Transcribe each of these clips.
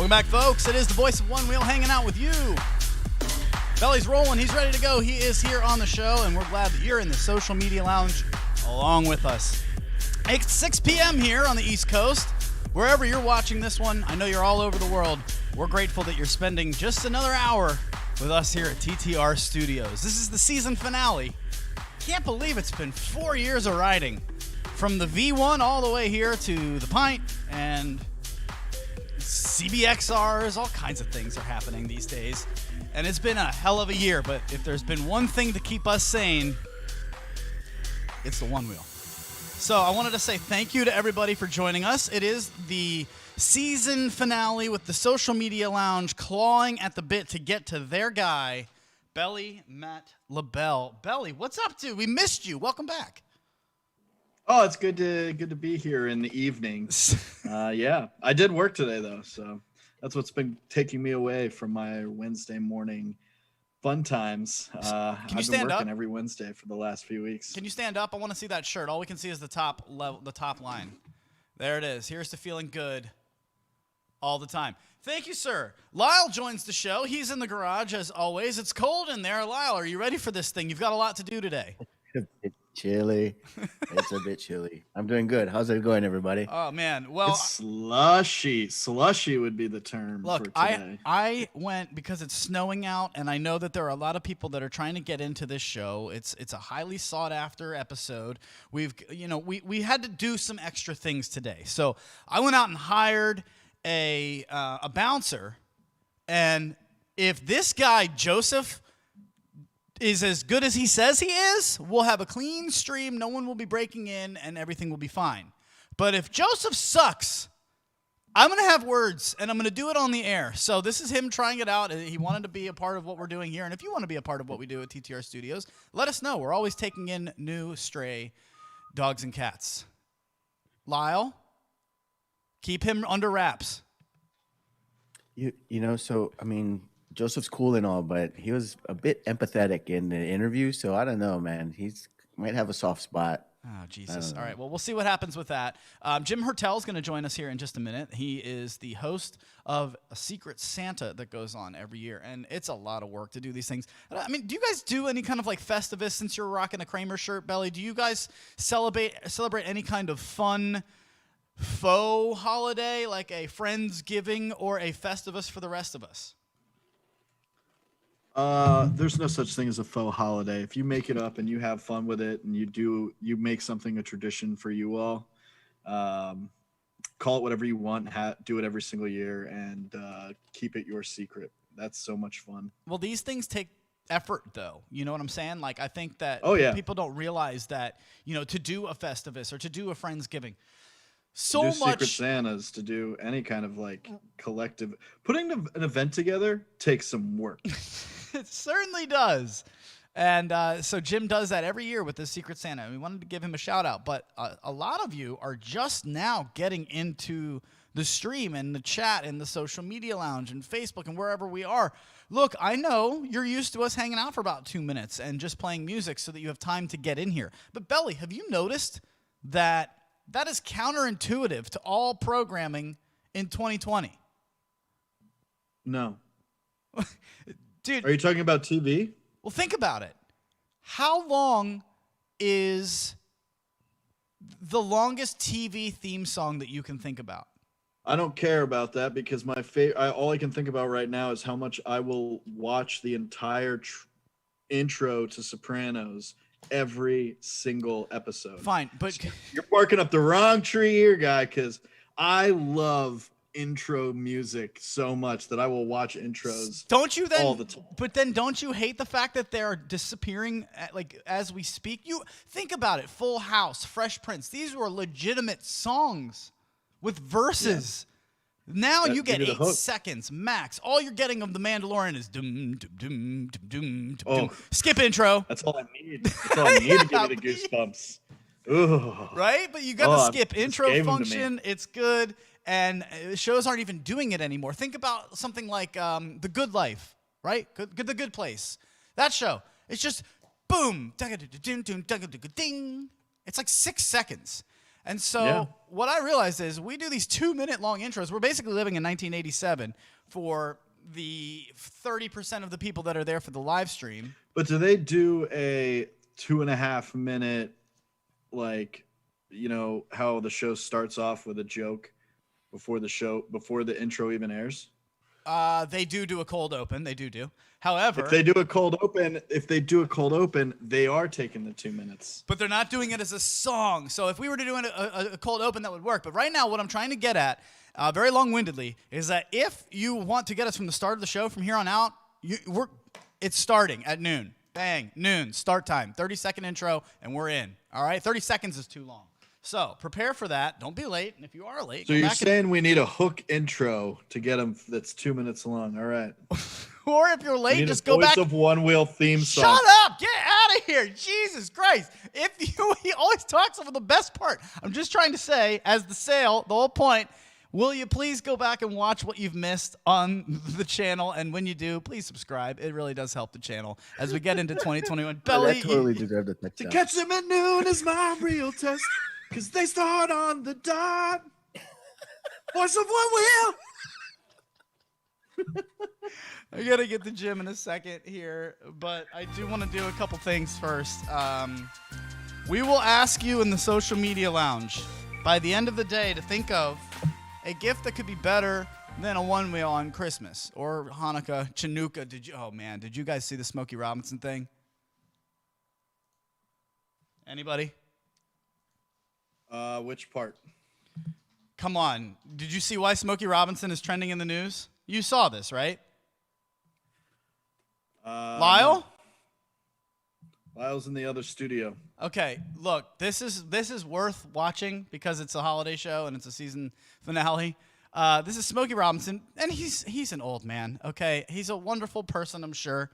Welcome back, folks. It is the Voice of Onewheel hanging out with you. Belly's rolling. He's ready to go. He is here on the show, and we're glad that you're in the social media lounge along with us. It's 6 p.m. here on the East Coast. Wherever you're watching this one, I know you're all over the world. We're grateful that you're spending just another hour with us here at TTR Studios. This is the season finale. Can't believe it's been 4 years of riding. From the V1 all the way here to the Pint and CBXRs, all kinds of things are happening these days. And it's been a hell of a year, but if there's been one thing to keep us sane, it's the Onewheel. So I wanted to say thank you to everybody for joining us. It is the season finale with the social media lounge clawing at the bit to get to their guy, Belly, Matt, LaBelle. Belly, what's up, dude? We missed you. Welcome back. Oh, it's good to be here in the evening. Yeah, I did work today though, so that's what's been taking me away from my Wednesday morning fun times. I've been working up every Wednesday for the last few weeks. Can you stand up? I want to see that shirt. All we can see is the top level, the top line. There it is. Here's to feeling good all the time. Thank you, sir. Lyle joins the show. He's in the garage as always. It's cold in there. Lyle, are you ready for this thing? You've got a lot to do today. Chilly. It's a bit chilly. I'm doing good. How's it going, everybody? Oh, man. Well, it's slushy. Slushy would be the term for today. I went because it's snowing out, and I know that there are a lot of people that are trying to get into this show. It's a highly sought after episode. We had to do some extra things today. So I went out and hired a bouncer, and if this guy, Joseph, is as good as he says he is, we'll have a clean stream, no one will be breaking in, and everything will be fine. But if Joseph sucks, I'm going to have words, and I'm going to do it on the air. So this is him trying it out. He wanted to be a part of what we're doing here, and if you want to be a part of what we do at TTR Studios, let us know. We're always taking in new stray dogs and cats. Lyle, keep him under wraps. Joseph's cool and all, but he was a bit empathetic in the interview, so I don't know, man. He's might have a soft spot. Oh, Jesus. All right, well, we'll see what happens with that. Jim Hertel's going to join us here in just a minute. He is the host of a Secret Santa that goes on every year, and it's a lot of work to do these things. I mean, do you guys do any kind of like Festivus since you're rocking a Kramer shirt, Belly? Do you guys celebrate any kind of fun faux holiday, like a Friendsgiving or a Festivus for the rest of us? There's no such thing as a faux holiday. If you make it up and you have fun with it and you make something a tradition for you all, call it whatever you want, do it every single year, and keep it your secret. That's so much fun. Well, these things take effort, though. You know what I'm saying? Like, I think that people don't realize that, to do a Festivus or to do a Friendsgiving, so much Secret Santas, to do any kind of like collective putting an event together takes some work. It certainly does. And so Jim does that every year with the Secret Santa, and we wanted to give him a shout out. But a lot of you are just now getting into the stream and the chat and the social media lounge and Facebook and wherever we are. Look, I know you're used to us hanging out for about 2 minutes and just playing music so that you have time to get in here. But Belly, have you noticed that is counterintuitive to all programming in 2020? No. Dude. Are you talking about TV? Well, think about it. How long is the longest TV theme song that you can think about? I don't care about that because all I can think about right now is how much I will watch the entire intro to Sopranos every single episode. Fine, but you're barking up the wrong tree here, guy, because I love intro music so much that I will watch intros all the time. But then don't you hate the fact that they're disappearing as we speak? You think about it. Full House, Fresh Prince. These were legitimate songs with verses. Yeah. Now you get 8 seconds max. All you're getting of The Mandalorian is dum dum dum dum dum. Skip intro. That's all I need. That's all I need to give me the goosebumps. Ooh. Right? But you got the skip intro function. It's good. And shows aren't even doing it anymore. Think about something like The Good Life, right? The Good Place. That show. It's just boom. It's like 6 seconds. And so what I realized is we do these 2-minute long intros. We're basically living in 1987 for the 30% of the people that are there for the live stream. But do they do a 2.5 minute, like, you know, how the show starts off with a joke before the intro even airs? They do a cold open. They do. However, if they do a cold open, they are taking the 2 minutes. But they're not doing it as a song. So if we were to do a cold open, that would work. But right now, what I'm trying to get at, very long-windedly, is that if you want to get us from the start of the show from here on out, it's starting at noon. Bang, noon, start time. 30-second intro, and we're in. All right? 30 seconds is too long. So prepare for that. Don't be late. And if you are late, so you're saying we need a hook intro to get them that's 2 minutes long. All right. Or if you're late, just go back. Voice of Onewheel theme song. Shut up! Get out of here! Jesus Christ! He always talks over the best part. I'm just trying to say, as the whole point. Will you please go back and watch what you've missed on the channel? And when you do, please subscribe. It really does help the channel as we get into 2021. Belly, that totally deserved a touchdown. To catch them at noon is my real test, because they start on the dot. Voice of Onewheel. I got to get the gym in a second here, but I do want to do a couple things first. We will ask you in the social media lounge by the end of the day to think of a gift that could be better than a Onewheel on Christmas or Hanukkah, Chanukah. Did you guys see the Smokey Robinson thing? Anybody? Which part? Come on. Did you see why Smokey Robinson is trending in the news? You saw this, right? Lyle? Lyle's in the other studio. Okay, look, this is worth watching because it's a holiday show and it's a season finale. This is Smokey Robinson, and he's an old man, okay? He's a wonderful person, I'm sure.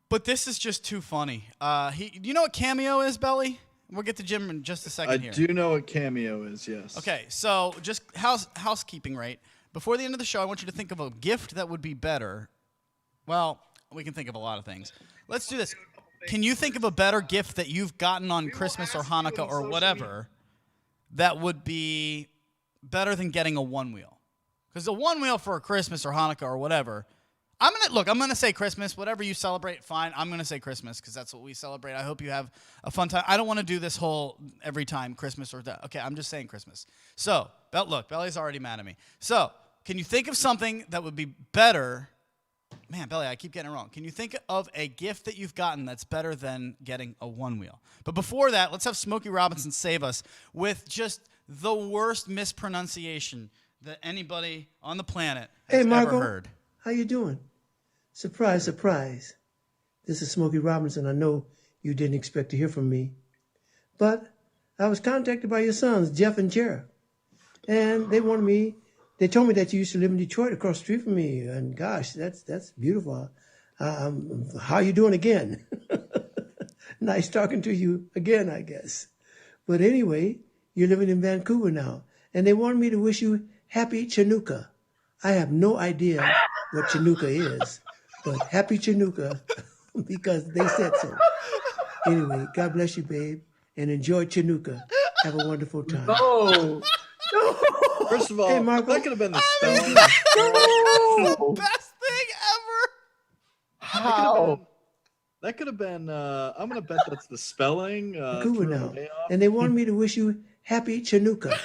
But this is just too funny. You know what Cameo is, Belly? We'll get to Jim in just a second here. I do know what Cameo is, yes. Okay, so just housekeeping, right? Before the end of the show, I want you to think of a gift that would be better. Well, we can think of a lot of things. Let's do this. Can you think of a better gift that you've gotten on Christmas or Hanukkah or whatever that would be better than getting a Onewheel? Because a Onewheel for a Christmas or Hanukkah or whatever, I'm going to say Christmas. Whatever you celebrate, fine. I'm going to say Christmas because that's what we celebrate. I hope you have a fun time. I don't want to do this whole every time Christmas or that. Okay, I'm just saying Christmas. So, look, Belly's already mad at me. So, can you think of something that would be better? Man, Belly, I keep getting it wrong. Can you think of a gift that you've gotten that's better than getting a Onewheel? But before that, let's have Smokey Robinson save us with just the worst mispronunciation that anybody on the planet has ever heard. How you doing? Surprise, surprise. This is Smokey Robinson. I know you didn't expect to hear from me. But I was contacted by your sons, Jeff and Jared. And they told me that you used to live in Detroit across the street from me. And gosh, that's beautiful. How you doing again? Nice talking to you again, I guess. But anyway, you're living in Vancouver now. And they wanted me to wish you happy Chanukah. I have no idea what Chanukah is, but happy Chanukah because they said so. Anyway, God bless you, babe, and enjoy Chanukah. Have a wonderful time. No. First of all, Hey, Marco. that could have been the spelling. The best thing ever. How? That could have been. I'm gonna bet that's the spelling. Vancouver now. And they wanted me to wish you happy Chanukah.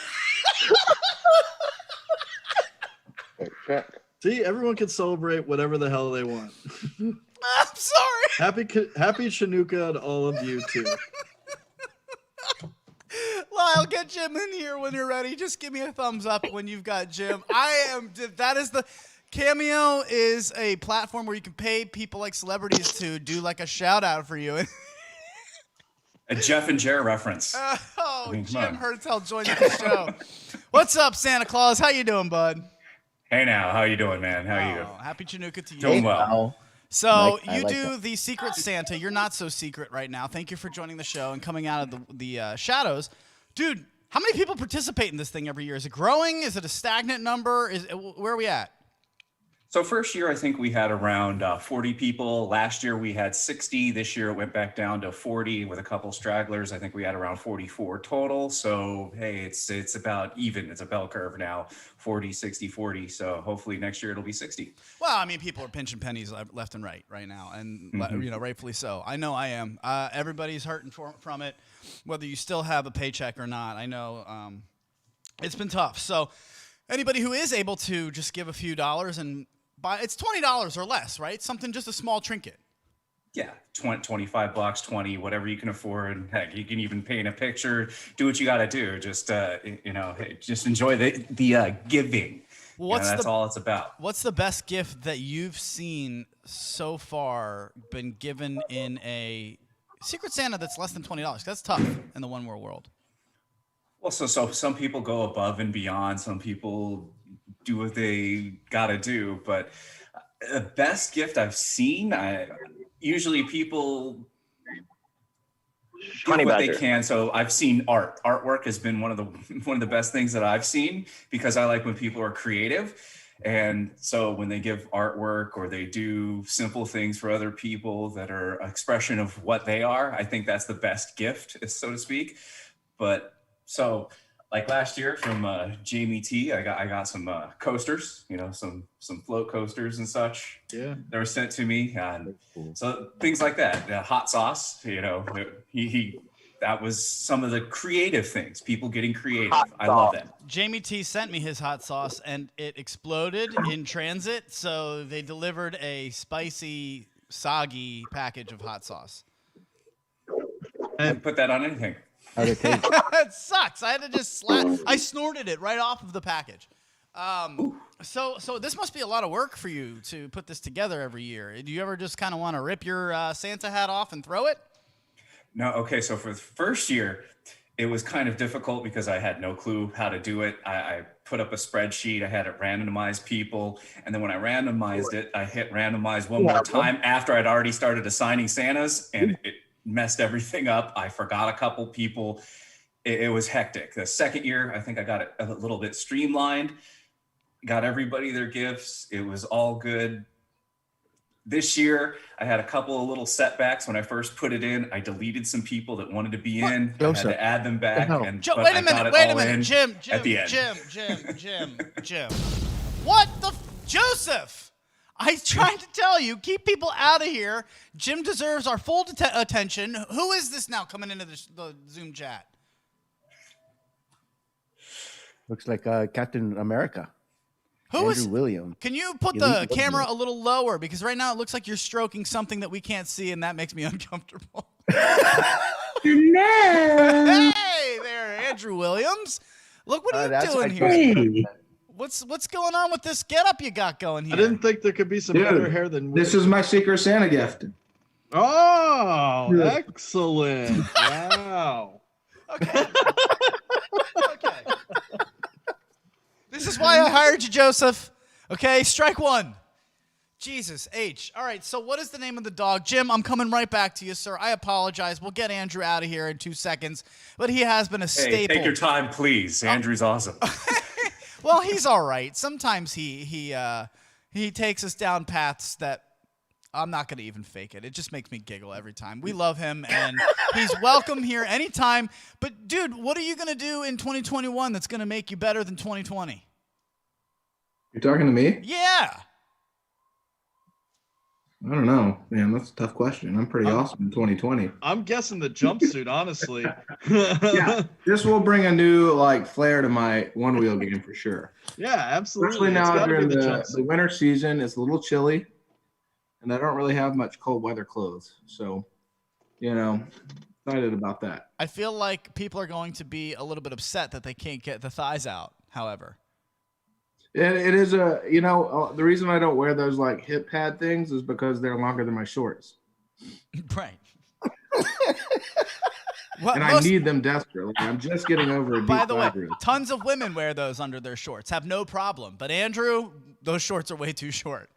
See, everyone can celebrate whatever the hell they want. I'm sorry. Happy Chanukah to all of you too. Lyle, get Jim in here when you're ready. Just give me a thumbs up when you've got Jim. Cameo is a platform where you can pay people like celebrities to do like a shout out for you. A Jeff and Jared reference. Jim Hertel joined the show. What's up, Santa Claus? How you doing, bud? Hey now, how you doing, man? How are you? Happy Chanukah to you. Doing well. So I you like do that. the Secret Santa. You're not so secret right now. Thank you for joining the show and coming out of the shadows. Dude, how many people participate in this thing every year? Is it growing? Is it a stagnant number? Where are we at? So first year, I think we had around 40 people. Last year we had 60. This year it went back down to 40 with a couple stragglers. I think we had around 44 total. So, hey, it's about even. It's a bell curve now, 40, 60, 40. So hopefully next year it'll be 60. Well, I mean, people are pinching pennies left and right now, and rightfully so. I know I am. Everybody's hurting from it, whether you still have a paycheck or not. I know it's been tough. So anybody who is able to just give a few dollars and buy, it's $20 or less, right? Something, just a small trinket. Yeah, 25 bucks, 20, whatever you can afford. Heck, you can even paint a picture. Do what you got to do. Just just enjoy the giving. Well, that's all it's about. What's the best gift that you've seen so far been given in a Secret Santa that's less than $20? That's tough in the one world. Well, so some people go above and beyond. Some people do what they got to do. But the best gift I've seen, usually people do what they can. So I've seen artwork has been one of the best things that I've seen, because I like when people are creative. And so when they give artwork or they do simple things for other people that are an expression of what they are, I think that's the best gift, so to speak. But so like last year from Jamie T, I got some coasters, some float coasters and such. Yeah, they were sent to me, and so things like that. Hot sauce, that was some of the creative things. People getting creative. I love that. Jamie T sent me his hot sauce, and it exploded in transit. So they delivered a spicy, soggy package of hot sauce. And put that on anything. How'd it taste? It sucks. I had to just slap. I snorted it right off of the package. So this must be a lot of work for you to put this together every year. Do you ever just kind of want to rip your Santa hat off and throw it? No. Okay. So for the first year, it was kind of difficult because I had no clue how to do it. I put up a spreadsheet. I had it randomize people. And then when I randomized it, I hit randomize one more time after I'd already started assigning Santas, and it messed everything up. I forgot a couple people. It was hectic. The second year, I think I got it a little bit streamlined, got everybody their gifts. It was all good. This year, I had a couple of little setbacks when I first put it in. I deleted some people that wanted to be in. I had to add them back. No. And Wait a minute, Jim, at the end. Jim. What the Joseph? I tried to tell you, keep people out of here. Jim deserves our full attention. Who is this now coming into the Zoom chat? Looks like Captain America. Who is Andrew Williams. Can you put the camera a little lower? Because right now it looks like you're stroking something that we can't see, and that makes me uncomfortable. No. Hey there, Andrew Williams. Look what are you doing here. Hey. What's going on with this getup you got going here? I didn't think there could be some better hair than This is my Secret Santa gift. Oh, excellent! Wow. Okay. Okay. This is why I hired you, Joseph. Okay, strike one. Jesus H. All right, so what is the name of the dog? Jim, I'm coming right back to you, sir. I apologize. We'll get Andrew out of here in 2 seconds, but he has been a staple. Take your time, please. Andrew's awesome. Well, he's all right. Sometimes he takes us down paths that I'm not going to even fake it. It just makes me giggle every time. We love him, and he's welcome here anytime. But, dude, what are you going to do in 2021 that's going to make you better than 2020? You're talking to me? Yeah. I don't know, man. That's a tough question. I'm pretty awesome in 2020. I'm guessing the jumpsuit, honestly. Yeah, this will bring a new flair to my one wheel game for sure. Yeah, absolutely. Especially It's now gotta during be the the jumpsuit. winter season. It's a little chilly, and I don't really have much cold weather clothes. So, excited about that. I feel like people are going to be a little bit upset that they can't get the thighs out, however. It is the reason I don't wear those hip pad things is because they're longer than my shorts. Right. And I need them desperately. I'm just getting over a deep By the way, thigh. tons of women wear those under their shorts, have no problem. But Andrew, those shorts are way too short.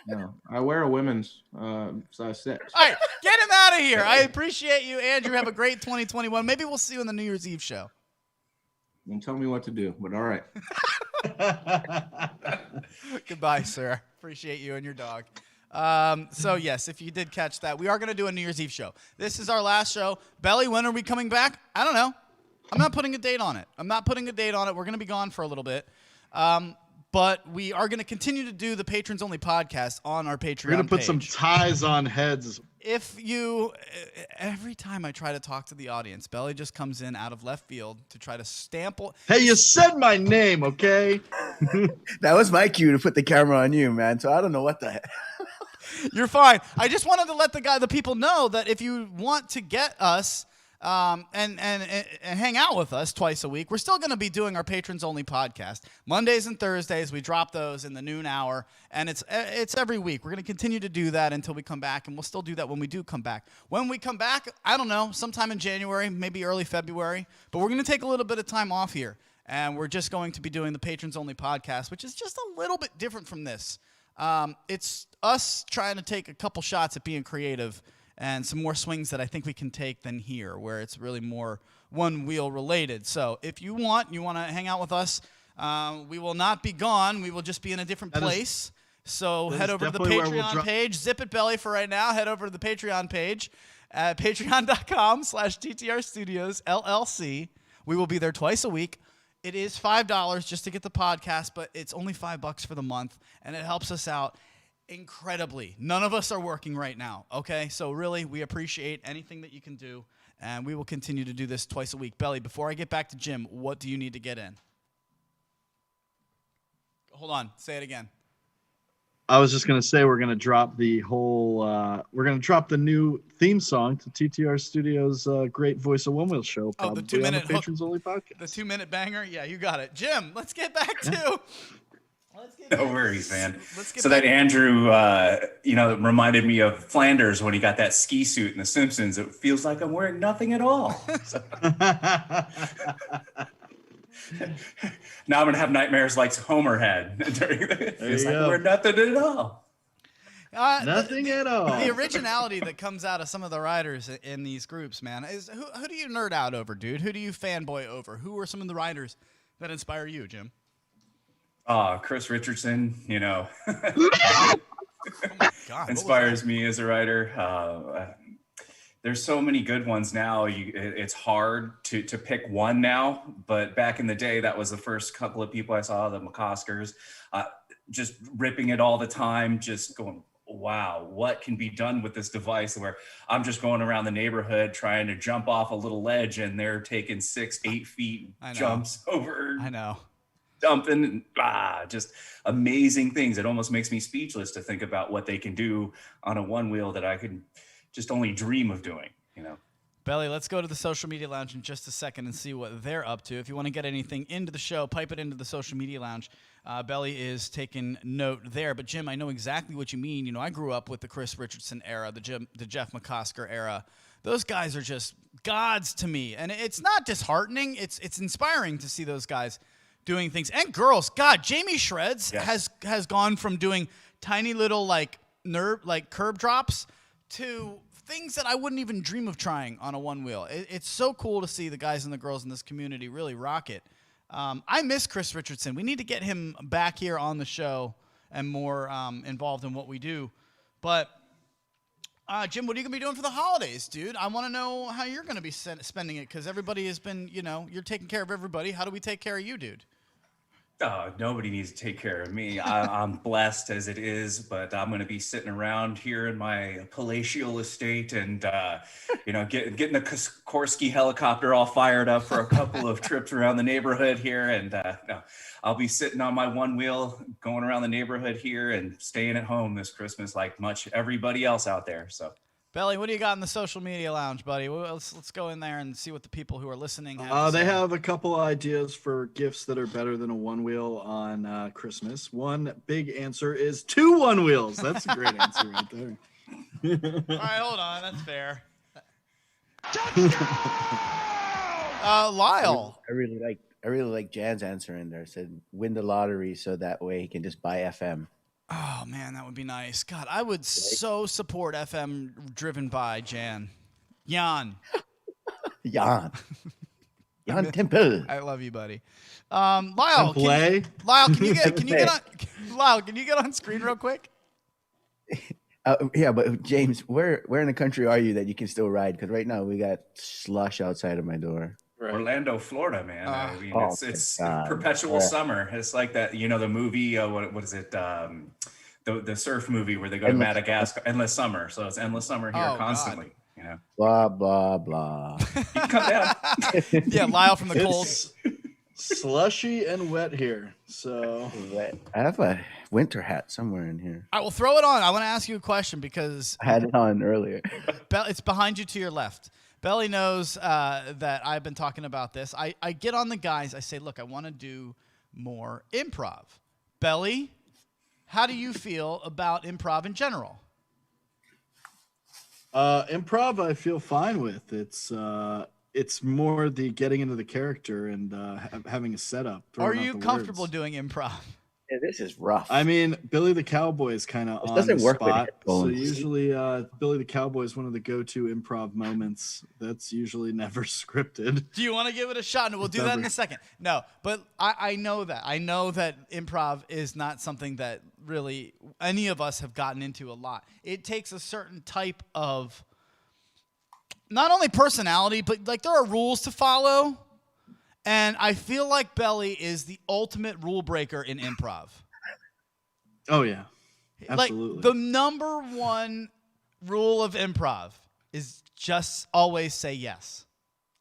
No, I wear a women's size 6. All right, get him out of here. I appreciate you, Andrew. Have a great 2021. Maybe we'll see you in the New Year's Eve show. Don't tell me what to do, but all right. Goodbye, sir. Appreciate you and your dog. So yes, if you did catch that, we are going to do a New Year's Eve show. This is our last show. Belly, when are we coming back? I don't know. I'm not putting a date on it. We're going to be gone for a little bit. But we are going to continue to do the patrons only podcast on our Patreon We're going to put page. some ties on heads. Every time I try to talk to the audience, Belly just comes in out of left field to try to Hey, you said my name, okay? That was my cue to put the camera on you, man. So I don't know what the heck. You're fine. I just wanted to let the people know that if you want to get us and hang out with us twice a week, we're still going to be doing our patrons only podcast. Mondays and Thursdays, we drop those in the noon hour, and it's every week. We're going to continue to do that until we come back, and we'll still do that when we do come back. When we come back, I don't know, sometime in January, maybe early February, but we're going to take a little bit of time off here, and we're just going to be doing the patrons only podcast, which is just a little bit different from this. It's us trying to take a couple shots at being creative and some more swings that I think we can take than here, where it's really more one wheel related. So if you want to hang out with us, we will not be gone. We will just be in a different place. So head over to the Patreon page. Zip it, Belly, for right now. Head over to the Patreon page at patreon.com/TTR Studios LLC. We will be there twice a week. It is $5 just to get the podcast, but it's only $5 for the month, and it helps us out incredibly. None of us are working right now, okay? So really, we appreciate anything that you can do, and we will continue to do this twice a week. Belly, before I get back to Jim, what do you need to get in? Hold on. Say it again. I was just going to say we're going to drop the new theme song to TTR Studios' great Voice of Onewheel show. The 2-minute on the Patrons Only podcast. The 2-minute banger? Yeah, you got it. Jim, let's get back to... No worries, man. So that Andrew, reminded me of Flanders when he got that ski suit in The Simpsons. It feels like I'm wearing nothing at all. Now I'm going to have nightmares like Homer had. It feels like I'm wearing nothing at all. Nothing at all. The originality that comes out of some of the riders in these groups, man, is who do you nerd out over, dude? Who do you fanboy over? Who are some of the riders that inspire you, Jim? Chris Richardson, Oh my God, inspires me as a rider. There's so many good ones now. It's hard to pick one now, but back in the day, that was the first couple of people I saw, the McCoskers, just ripping it all the time, just going, wow, what can be done with this device where I'm just going around the neighborhood trying to jump off a little ledge and they're taking 6-8 feet jumps over. I know. Dumping, just amazing things. It almost makes me speechless to think about what they can do on a one wheel that I could just only dream of doing, Belly, let's go to the social media lounge in just a second and see what they're up to. If you want to get anything into the show, pipe it into the social media lounge. Belly is taking note there. But Jim, I know exactly what you mean. I grew up with the Chris Richardson era, the Jeff McCosker era. Those guys are just gods to me. And it's not disheartening. It's inspiring to see those guys doing things. And girls, God, Jamie Shreds has gone from doing tiny little curb drops to things that I wouldn't even dream of trying on a one wheel. It's so cool to see the guys and the girls in this community really rock it. I miss Chris Richardson. We need to get him back here on the show and more involved in what we do. But Jim, what are you going to be doing for the holidays, dude? I want to know how you're going to be spending it, because everybody has been, you're taking care of everybody. How do we take care of you, dude? Nobody needs to take care of me. I'm blessed as it is, but I'm going to be sitting around here in my palatial estate and, getting a Korsky helicopter all fired up for a couple of trips around the neighborhood here. And I'll be sitting on my one wheel going around the neighborhood here and staying at home this Christmas like much everybody else out there. So. Belly, what do you got in the social media lounge, buddy? Let's go in there and see what the people who are listening have. They have a couple ideas for gifts that are better than a one wheel on Christmas. One big answer is 2 one wheels. That's a great answer right there. All right, hold on. That's fair. Lyle. I really like Jan's answer in there. It said win the lottery so that way he can just buy FM. Oh, man, that would be nice. God, I would so support FM driven by Jan. Jan. Jan Temple. I love you, buddy. Lyle, Play. Lyle, can you get on? Lyle, can you get on screen real quick? Yeah, but James, where in the country are you that you can still ride? Because right now we got slush outside of my door. Right. Orlando, Florida, man. I mean, it's God. perpetual summer. It's like that, the movie. What is it? The surf movie where they go to Madagascar. Endless Summer. So it's endless summer here constantly. God. Blah blah blah. You can come down. Yeah, Lyle from the cold. It's slushy and wet here. So I have a winter hat somewhere in here. I will throw it on. I want to ask you a question because I had it on earlier. it's behind you to your left. Belly knows that I've been talking about this. I get on the guys. I say, look, I want to do more improv. Belly, how do you feel about improv in general? Improv, I feel fine with. It's more the getting into the character and having a setup. Are you comfortable doing improv? Yeah, this is rough. I mean, Billy the Cowboy is kind of on doesn't the work with spot. So headphones. usually, Billy the Cowboy is one of the go-to improv moments. That's usually never scripted. Do you want to give it a shot? And we'll do that in a second. No, but I know that. I know that improv is not something that really any of us have gotten into a lot. It takes a certain type of not only personality, but like there are rules to follow. And I feel like Belly is the ultimate rule breaker in improv. Oh, yeah. Absolutely. Like the number one rule of improv is just always say yes.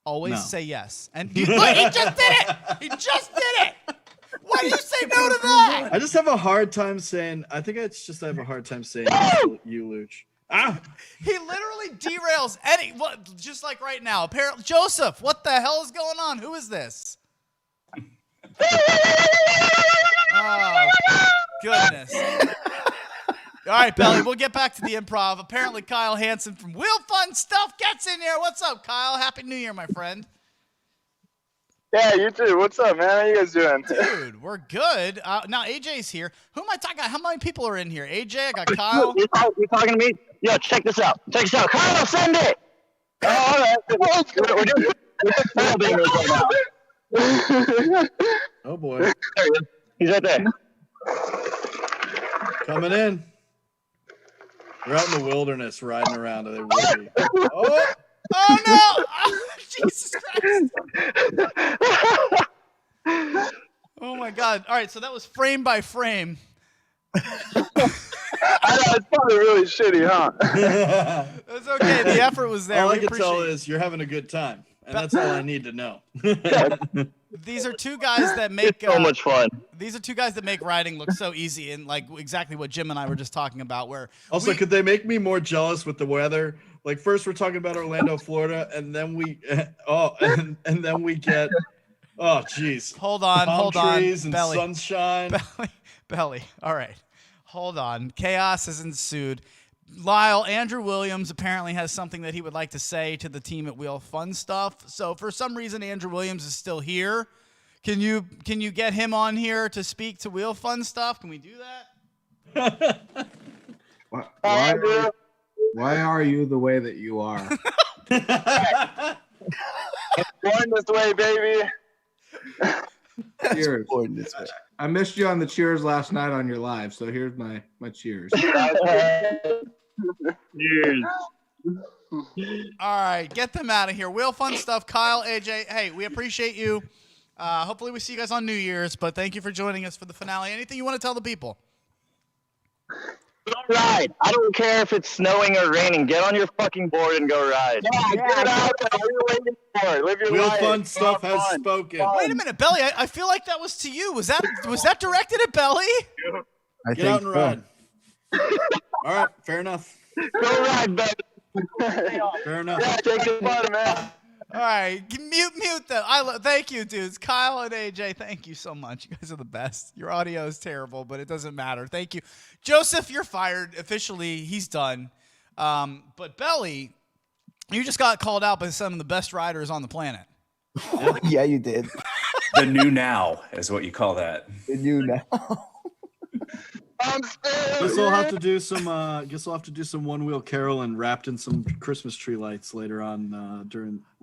Always say yes. And look, he just did it. He just did it. Why do you say no to that? I just have a hard time saying, I have a hard time saying yes to you, Luch. Ah! He literally derails just like right now. Apparently, Joseph, what the hell is going on? Who is this? Oh, goodness. All right, Belly, we'll get back to the improv. Apparently, Kyle Hansen from Wheel Fun Stuff gets in here. What's up, Kyle? Happy New Year, my friend. Yeah, you too. What's up, man? How you guys doing? Dude, we're good. Now, AJ's here. Who am I talking about? How many people are in here? AJ, I got Kyle. You're talking to me? Yo, check this out. Kyle, send it. Oh, all right. We're doing right now. Oh, boy. There he is. He's right there. Coming in. We're out in the wilderness riding around. Are they really? Oh! Oh, no! Oh, Jesus Christ. Oh, my God. All right, so that was frame by frame. I know, it's probably really shitty, huh? That's okay. The effort was there. All I We can tell appreciate it. is you're having a good time. And that's all I need to know. These are two guys that make So much fun. These are two guys that make riding look so easy, and like exactly what Jim and I were just talking about. Where Also, could they make me more jealous with the weather? Like first we're talking about Orlando, Florida, and then we and then we get geez. hold on, trees and Belly, sunshine. Belly. All right, hold on. Chaos has ensued. Lyle, Andrew Williams apparently has something that he would like to say to the team at Wheel Fun Stuff. So for some reason, Andrew Williams is still here. Can you get him on here to speak to Wheel Fun Stuff? Can we do that? Why are you the way that you are? Born this way, baby. Cheers. I missed you on the cheers last night on your live, so here's my cheers. Cheers. All right, get them out of here. Wheel Fun Stuff, Kyle, AJ. Hey, we appreciate you. Hopefully we see you guys on New Year's, but thank you for joining us for the finale. Anything you want to tell the people? Go ride. I don't care if it's snowing or raining. Get on your fucking board and go ride. Yeah, get out there. What are you waiting for? Live your Wheel life. Fun Stuff has spoken. Wait a minute, Belly. I feel like that was to you. Was that directed at Belly? Get out and ride. All right, fair enough. Go ride, baby. Fair enough. Yeah, take the fun, man. All right, mute them. Thank you, dudes. Kyle and AJ, thank you so much. You guys are the best. Your audio is terrible, but it doesn't matter. Thank you. Joseph, you're fired. Officially, he's done. But Belly, you just got called out by some of the best riders on the planet. Yeah, you did. The new now is what you call that. The new now. I'm scared. Guess I'll have to do some. Guess I'll have to do some one wheel caroling wrapped in some Christmas tree lights later on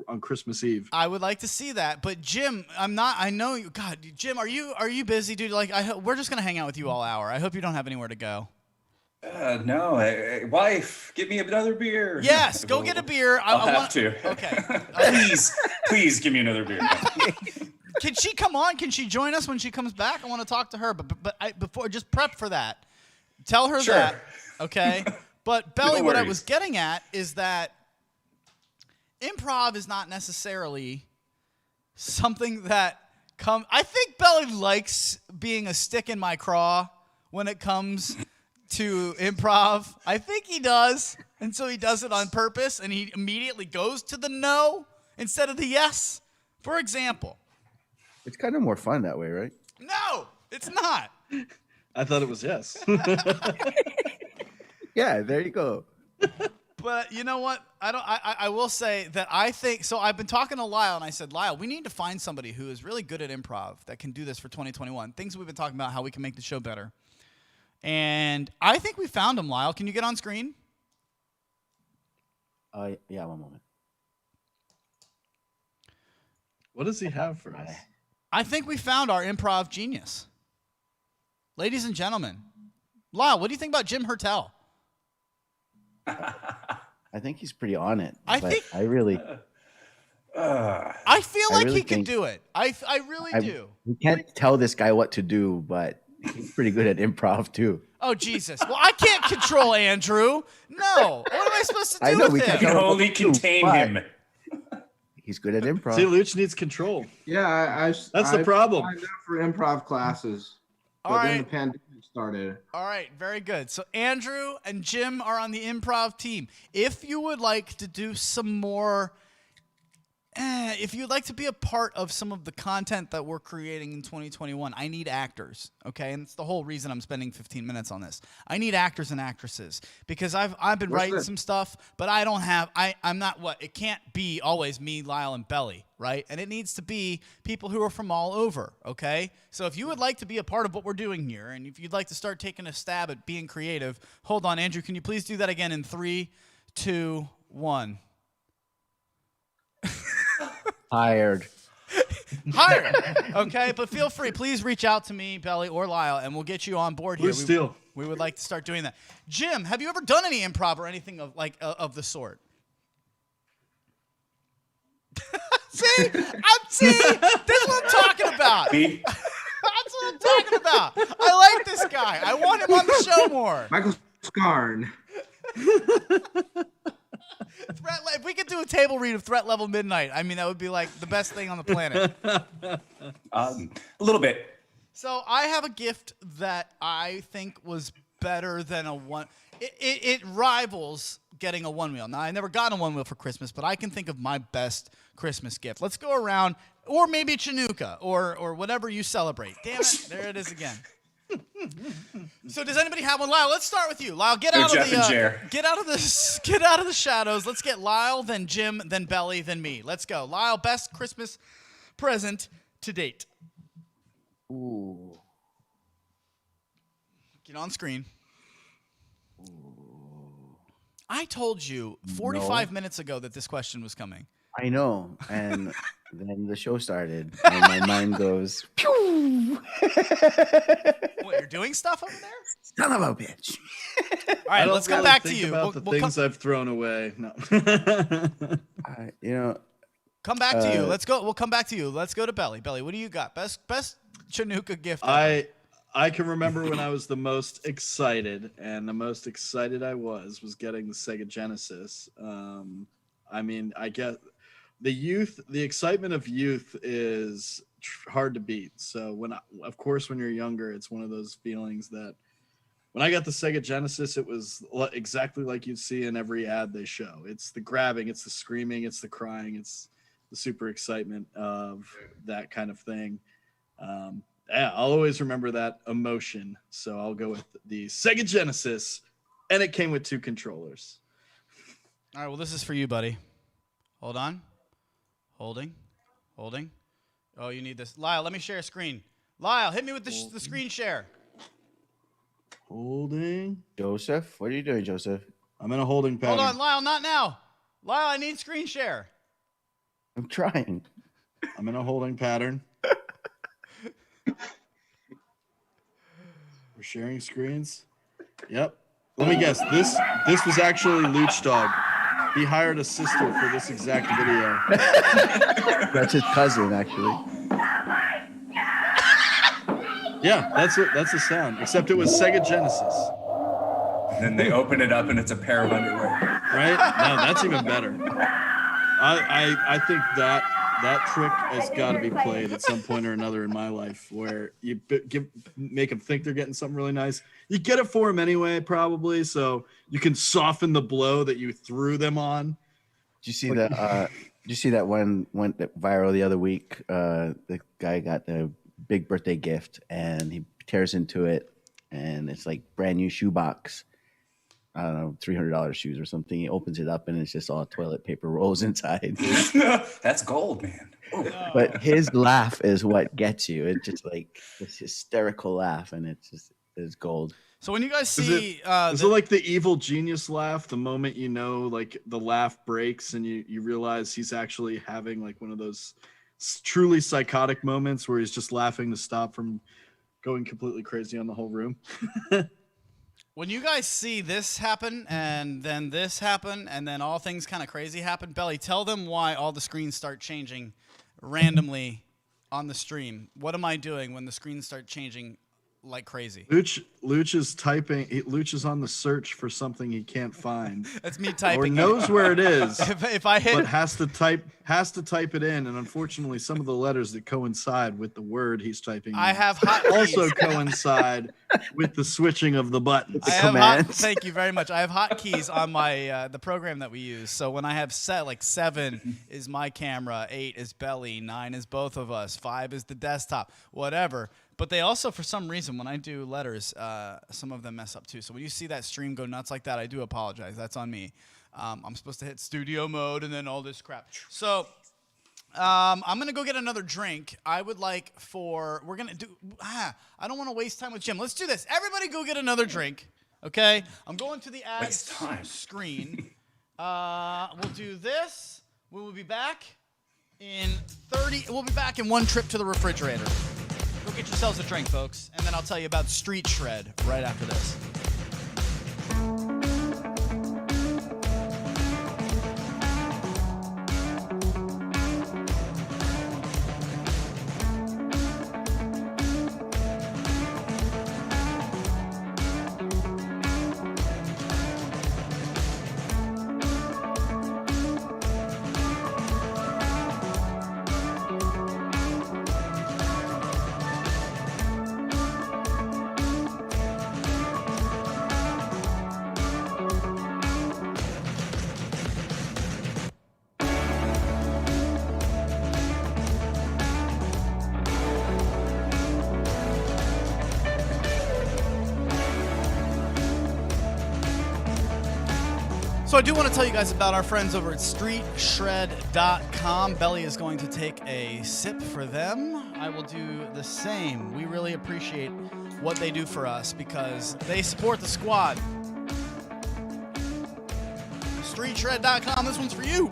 on Christmas Eve. I would like to see that, but Jim, I'm not. I know you. God, Jim, are you busy, dude? Like, we're just gonna hang out with you all hour. I hope you don't have anywhere to go. No, wife, get me another beer. Yes, go get a beer. I'll have to. Okay. Please give me another beer. Can she come on? Can she join us when she comes back? I want to talk to her, but before, just prep for that. Tell her Sure. that, okay? But Belly, No what I worries. was getting at is that improv is not necessarily something that I think Belly likes being a stick in my craw when it comes to improv. I think he does, and so he does it on purpose, and he immediately goes to the no instead of the yes. For example. It's kind of more fun that way, right? No, it's not. I thought it was yes. Yeah, there you go. But you know what? I will say that I think so. I've been talking to Lyle, and I said, Lyle, we need to find somebody who is really good at improv that can do this for 2021. Things we've been talking about, how we can make the show better. And I think we found him, Lyle. Can you get on screen? Yeah, one moment. What does he have for us? I think we found our improv genius. Ladies and gentlemen, Lyle, what do you think about Jim Hertel? I think he's pretty on it. I but think- I really I feel like really he can think- do it. I really do. we can't tell this guy what to do, but he's pretty good at improv too. Oh, Jesus. Well, I can't control Andrew. No. What am I supposed to do I know, with we him? can't You can tell him only what to do, contain but him. He's good at improv. See, Luch needs control. Yeah, That's the problem. I signed up for improv classes, but All then the right. pandemic started. All right, very good. So Andrew and Jim are on the improv team. If you would like to do some more, if you'd like to be a part of some of the content that we're creating in 2021, I need actors, okay? And it's the whole reason I'm spending 15 minutes on this. I need actors and actresses because I've been What's writing that? some stuff, but I don't have, I'm not it can't be always me, Lyle, and Belly, right? And it needs to be people who are from all over, okay? So if you would like to be a part of what we're doing here, and if you'd like to start taking a stab at being creative, hold on, Andrew, can you please do that again in 3, 2, 1? Hired. Hire. Okay, but feel free. Please reach out to me, Belly, or Lyle, and we'll get you on board here. Blue Steel. We would like to start doing that. Jim, have you ever done any improv or anything of the sort? See? This is what I'm talking about. Me? That's what I'm talking about. I like this guy. I want him on the show more. Michael Scarn. If we could do a table read of Threat Level Midnight, I mean, that would be like the best thing on the planet. A little bit. So I have a gift that I think was better than a one. It rivals getting a one wheel. Now, I never got a one wheel for Christmas, but I can think of my best Christmas gift. Let's go around, or maybe Chinooka, or whatever you celebrate. Damn it, there it is again. So does anybody have one? Lyle, let's start with you. Lyle, get out of Jeff the and Jer. get out of the shadows. Let's get Lyle, then Jim, then Belly, then me. Let's go. Lyle, best Christmas present to date. Ooh. Get on screen. I told you 45 minutes ago that this question was coming. I know. And then the show started, and my mind goes, pew! What, you're doing stuff over there? Son of a bitch. All I right, don't let's come really back to think you. about the things I've thrown away. No. Come back to you. Let's go. We'll come back to you. Let's go to Belly. Belly, what do you got? Best Chinooka gift. I can remember when I was the most excited, and the most excited I was getting the Sega Genesis. I mean, I get the excitement of youth is hard to beat. So of course, when you're younger, it's one of those feelings that when I got the Sega Genesis, it was exactly like you'd see in every ad they show. It's the grabbing, it's the screaming, it's the crying, it's the super excitement of that kind of thing. Yeah, I'll always remember that emotion. So I'll go with the Sega Genesis, and it came with 2 controllers. All right, well, this is for you, buddy. Hold on. Holding. Oh, you need this. Lyle, let me share a screen. Lyle, hit me with the screen share. Holding. Joseph, what are you doing, Joseph? I'm in a holding pattern. Hold on, Lyle, not now. Lyle, I need screen share. I'm trying. I'm in a holding pattern. We're sharing screens. Yep. Let me guess. This was actually Luch Dog. He hired a sister for this exact video. That's his cousin, actually. Yeah, that's the sound. Except it was Sega Genesis. And then they open it up and it's a pair of underwear. Right? No, that's even better. I think that trick has got to be played at some point or another in my life, where you make them think they're getting something really nice. You get it for them anyway, probably, so you can soften the blow that you threw them on. Did you see that? Did you see that one went viral the other week? The guy got a big birthday gift, and he tears into it, and it's like brand new shoebox. I don't know, $300 shoes or something. He opens it up, and it's just all toilet paper rolls inside. That's gold, man. Ooh. But his laugh is what gets you. It's just like this hysterical laugh, and it's gold. So when you guys see, is it like the evil genius laugh? The moment you know, like the laugh breaks, and you realize he's actually having like one of those truly psychotic moments where he's just laughing to stop from going completely crazy on the whole room. when you guys see this happen, and then this happen, and then all things kind of crazy happen, Belly, tell them why all the screens start changing randomly on the stream. What am I doing when the screens start changing like crazy? Luch is typing. Luch is on the search for something he can't find. That's me typing. Or knows where it is. if I hit, but has to type it in, and unfortunately, some of the letters that coincide with the word he's typing I in have hotkeys. also coincide with the switching of the buttons. Thank you very much. I have hotkeys on my the program that we use. So when I have set like 7 is my camera, 8 is Belly, 9 is both of us, 5 is the desktop, whatever. But they also, for some reason, when I do letters, some of them mess up too. So when you see that stream go nuts like that, I do apologize. That's on me. I'm supposed to hit studio mode and then all this crap. So I'm going to go get another drink. We're going to do, I don't want to waste time with Jim. Let's do this. Everybody go get another drink, okay? I'm going to the ad screen. We'll do this. We will be back in 30. We'll be back in one trip to the refrigerator. Go get yourselves a drink, folks, and then I'll tell you about Street Shred right after this. So I do want to tell you guys about our friends over at streetshred.com. Belly is going to take a sip for them. I will do the same. We really appreciate what they do for us because they support the squad. Streetshred.com, this one's for you.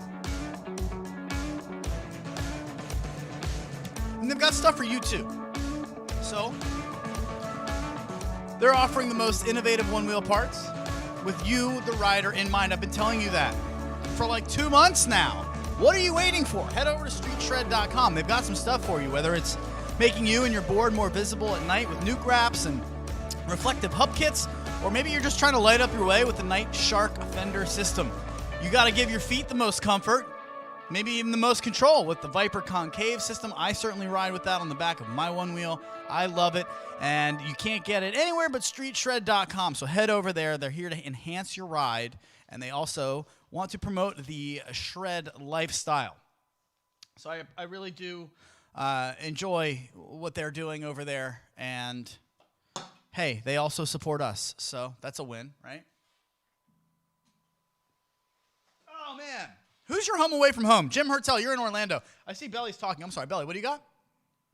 And they've got stuff for you too. So, they're offering the most innovative one-wheel parts with you, the rider, in mind. I've been telling you that for like 2 months now. What are you waiting for? Head over to streetshred.com. They've got some stuff for you, whether it's making you and your board more visible at night with nuke wraps and reflective hub kits, or maybe you're just trying to light up your way with the Night Shark fender system. You got to give your feet the most comfort, maybe even the most control with the Viper concave system. I certainly ride with that on the back of my one wheel. I love it, and you can't get it anywhere but streetshred.com. So head over there. They're here to enhance your ride, and they also want to promote the shred lifestyle. So I really do enjoy what they're doing over there, and hey, they also support us, so that's a win, right? Oh, man. Who's your home away from home? Jim Hertel, you're in Orlando. I see Belly's talking. I'm sorry, Belly, what do you got?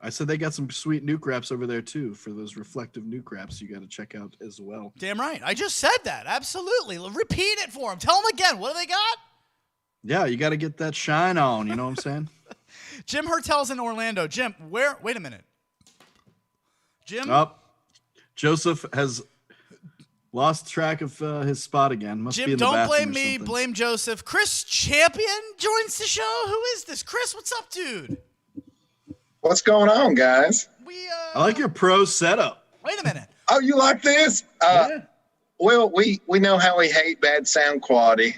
I said they got some sweet nuke wraps over there too. For those reflective nuke wraps, you got to check out as well. Damn right. I just said that. Absolutely. Repeat it for them. Tell them again. What do they got? Yeah, you got to get that shine on. You know what I'm saying? Jim Hertel's in Orlando. Jim, where? Wait a minute. Jim? Joseph has lost track of his spot again. Must be Jim, in the don't bathroom blame or me. something. Blame Joseph. Chris Champion joins the show. Who is this? Chris, what's up, dude? What's going on, guys? I like your pro setup. Wait a minute. Oh, you like this? Yeah. Well, we know how we hate bad sound quality,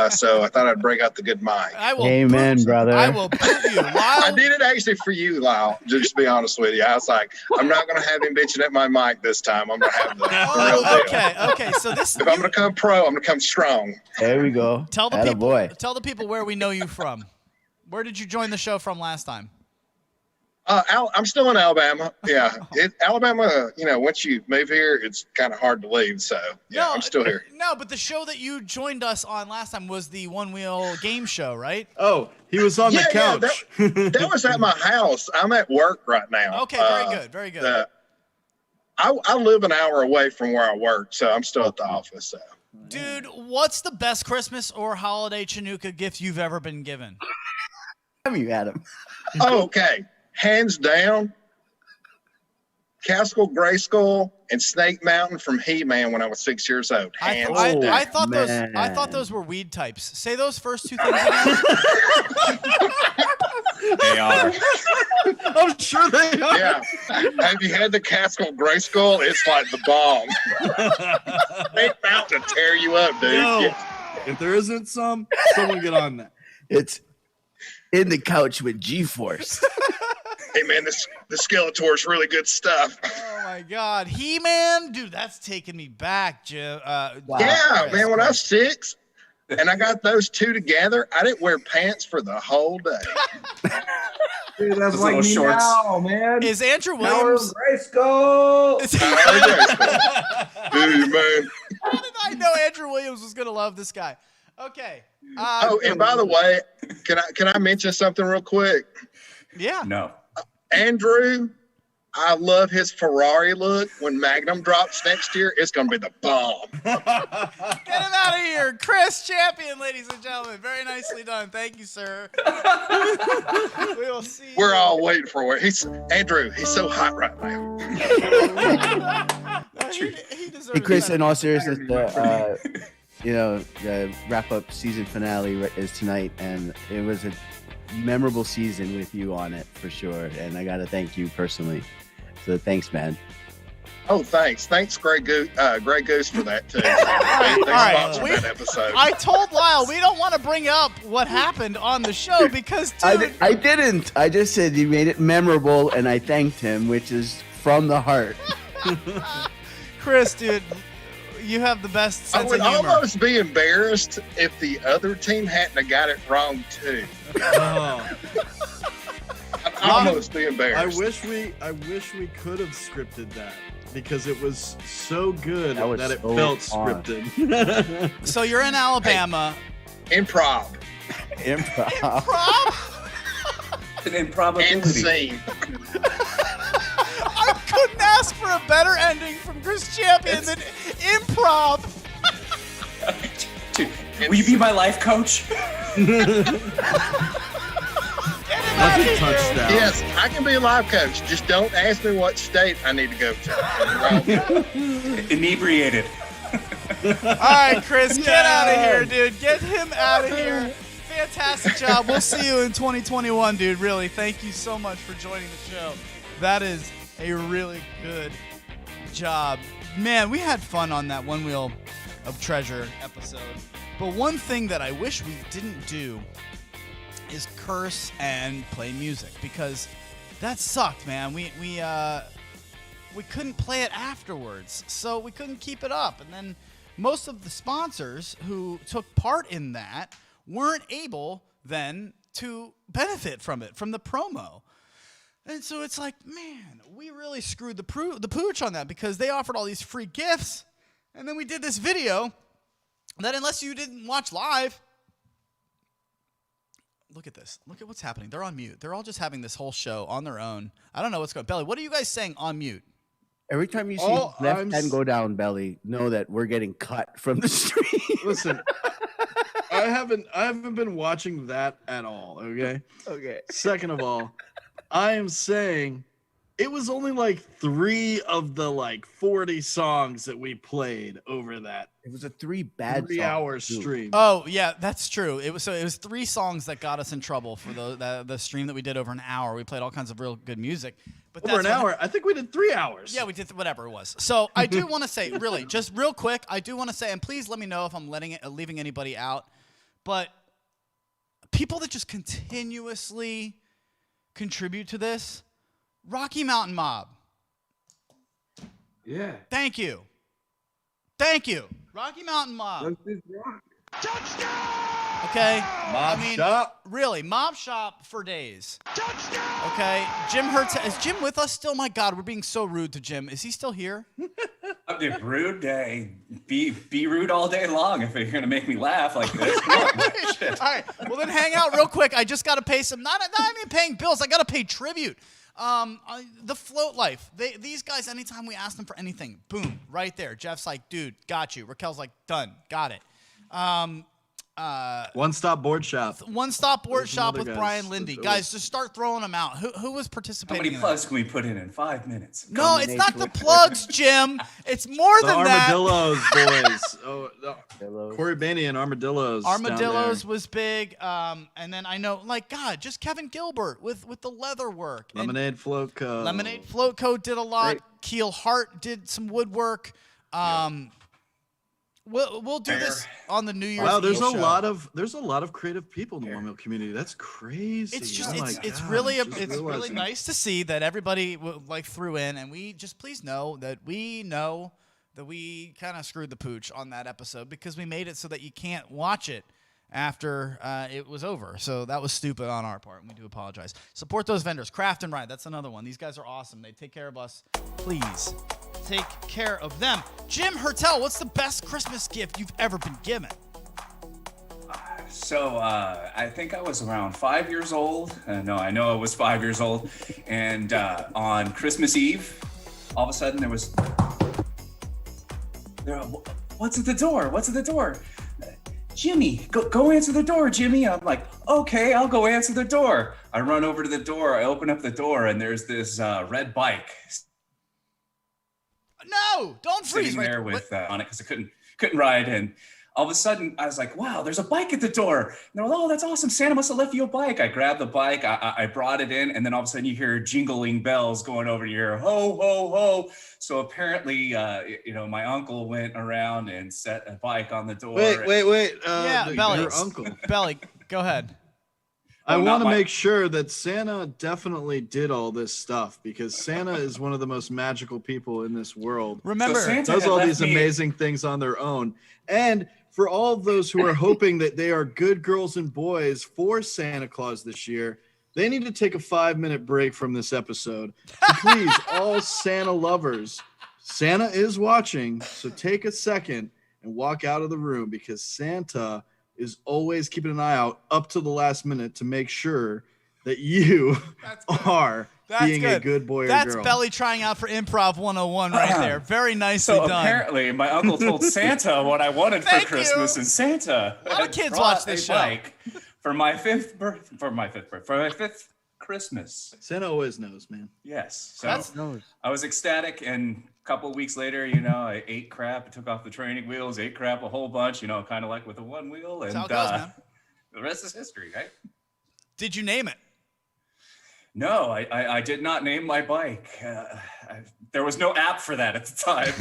so I thought I'd bring out the good mic. Amen, brother. I will boot you. Lyle, I did it actually for you, Lyle, just to be honest with you. I was like, I'm not going to have him bitching at my mic this time. I'm going to have the real deal. Okay. So this. If I'm going to come pro, I'm going to come strong. There we go. Tell the Attaboy. Tell the people where we know you from. Where did you join the show from last time? I'm still in Alabama. Yeah, Alabama. Once you move here, it's kind of hard to leave. So yeah, I'm still here. No, but the show that you joined us on last time was the One Wheel game show, right? Oh, he was on the couch. That was at my house. I'm at work right now. Okay, very good, very good. I live an hour away from where I work, so I'm still at the office. So. Dude, what's the best Christmas or holiday Chinooka gift you've ever been given? Have you, Adam? Okay. Hands down, Castle Grayskull and Snake Mountain from He-Man when I was 6 years old. I thought those were weed types. Say those first two things again. They are. I'm sure they are. Yeah. Have you had the Castle Grayskull? It's like the bomb. Snake Mountain will tear you up, dude. Yo, Yeah. if there isn't someone get on that. It's in the couch with G-Force. Hey, man, the Skeletor's really good stuff. Oh, my God. He-Man? Dude, that's taking me back, Jim. Yeah, Chris, man, when I was 6 and I got those two together, I didn't wear pants for the whole day. Dude, that's Those like little me shorts. now, man. Is Andrew Power of Williams... Grayskull. Dude, man. How did I know Andrew Williams was going to love this guy? Okay. Oh, and by the way, can I mention something real quick? Yeah. No. Andrew, I love his Ferrari look. When Magnum drops next year, it's going to be the bomb. Get him out of here. Chris Champion, ladies and gentlemen. Very nicely done. Thank you, sir. We will see you. We're all waiting for it. Andrew, he's so hot right now. He deserves Hey, Chris, that. in all seriousness, the wrap-up season finale is tonight, and it was a memorable season with you on it for sure, and I got to thank you personally. So thanks, man. Oh, thanks. Thanks, Grey Goose, for that, too. They right. sponsored that episode. I told Lyle we don't want to bring up what happened on the show because, dude, I didn't. I just said you made it memorable, and I thanked him, which is from the heart. Chris, dude, you have the best I sense would of humor. almost be embarrassed if the other team hadn't have got it wrong, too. Oh. I'd almost be embarrassed. I wish we could have scripted that because it was so good That was that it so felt fun. scripted. So you're in Alabama. Improv. Improv. Improv? An improbability. Insane. I couldn't ask for a better ending from Chris Champion than improv. Dude, will you be my life coach? That's a touchdown. Yes, I can be a life coach. Just don't ask me what state I need to go to. Inebriated. All right, Chris, get out of here, dude. Get him out of here. Fantastic job. We'll see you in 2021, dude. Really, thank you so much for joining the show. That is a really good job. Man, we had fun on that One Wheel of Treasure episode. But one thing that I wish we didn't do is curse and play music because that sucked, man. We couldn't play it afterwards, so we couldn't keep it up. And then most of the sponsors who took part in that weren't able then to benefit from it, from the promo. And so it's like, man, we really screwed the pooch on that because they offered all these free gifts, and then we did this video that unless you didn't watch live, Look at this. Look at what's happening. They're on mute. They're all just having this whole show on their own. I don't know what's going on. Belly, what are you guys saying on mute? Every time you see Oh, left hand go down, Belly, know that we're getting cut from the stream. Listen, I haven't been watching that at all. Okay. Okay. Second of all, I am saying it was only like 3 of the like 40 songs that we played over that. It was a 3-hour stream. Oh yeah, that's true. It was 3 songs that got us in trouble for the stream that we did over an hour. We played all kinds of real good music. But Over an hour? I think we did 3 hours. Yeah, we did whatever it was. So I do want to say, really, just real quick, I do want to say, and please let me know if I'm leaving anybody out, but people that just continuously contribute to this, Rocky Mountain Mob. Yeah. Thank you. Rocky Mountain Mob. Okay? Mob Shop. Really, Mob Shop for days. Okay? Jim Hurts. Is Jim with us still? My God, we're being so rude to Jim. Is he still here? Rude day. Be rude all day long if you're gonna make me laugh like this. All right. Well, then hang out real quick. I just got to pay some. Not even paying bills. I got to pay tribute. The Float Life. These guys. Anytime we ask them for anything, boom, right there. Jeff's like, dude, got you. Raquel's like, done, got it. One Stop Board Shop. One Stop Board Shop with guys. Brian Lindy. Guys, just start throwing them out. Who was How participating? many in plugs that? can we put in 5 minutes? No, it's not the plugs, Jim. It's more The than Armadillos that. boys. Corey Bainey and Armadillos. Armadillos down was big. And then I know, like, God, just Kevin Gilbert with the leather work. there. Lemonade Float Co. Lemonade Float Co. did a lot. Great. Keel Hart did some woodwork. We'll do this on the New Year's Wow, there's Eve a show. lot of creative people in the One Wheel community. That's crazy. It's just Oh my it's God, really just it's really realizing. nice to see that everybody like threw in, and we just please know that we kind of screwed the pooch on that episode because we made it so that you can't watch it after it was over. So that was stupid on our part, and we do apologize. Support those vendors. Craft and Ride, that's another one. These guys are awesome. They take care of us. Please take care of them. Jim Hertel, what's the best Christmas gift you've ever been given? So I think I was around 5 years old. No, I know I was 5 years old. And on Christmas Eve, all of a sudden there was, what's at the door? What's at the door? Jimmy, go answer the door, Jimmy. I'm like, okay, I'll go answer the door. I run over to the door. I open up the door, and there's this red bike No, don't freeze. sitting there with on it because I couldn't ride. And all of a sudden, I was like, wow, there's a bike at the door. And they're like, oh, that's awesome. Santa must have left you a bike. I grabbed the bike. I brought it in. And then all of a sudden you hear jingling bells going over your ho, ho, ho. So apparently, my uncle went around and set a bike on the door. Wait. Yeah, Belly. Your uncle. Belly, go ahead. I Oh, want to not my- make sure that Santa definitely did all this stuff because Santa is one of the most magical people in this world. Remember, So Santa Does had all left these me- amazing things on their own. And for all of those who are hoping that they are good girls and boys for Santa Claus this year, they need to take a 5-minute break from this episode. So please, all Santa lovers, Santa is watching, so take a second and walk out of the room because Santa is always keeping an eye out up to the last minute to make sure that you are being a good boy or That's girl. Belly trying out for Improv 101 right there. Very nicely So done. apparently, my uncle told Santa what I wanted for Thank Christmas, you. and Santa A lot of had kids brought watch this a show. bike for my fifth Christmas. Santa always knows, man. Yes. So That's- I was ecstatic, and a couple of weeks later, I ate crap, took off the training wheels, ate crap a whole bunch, kind of like with the one wheel, and how it goes, man. the rest is history, right? Did you name it? No, I did not name my bike. There was no app for that at the time.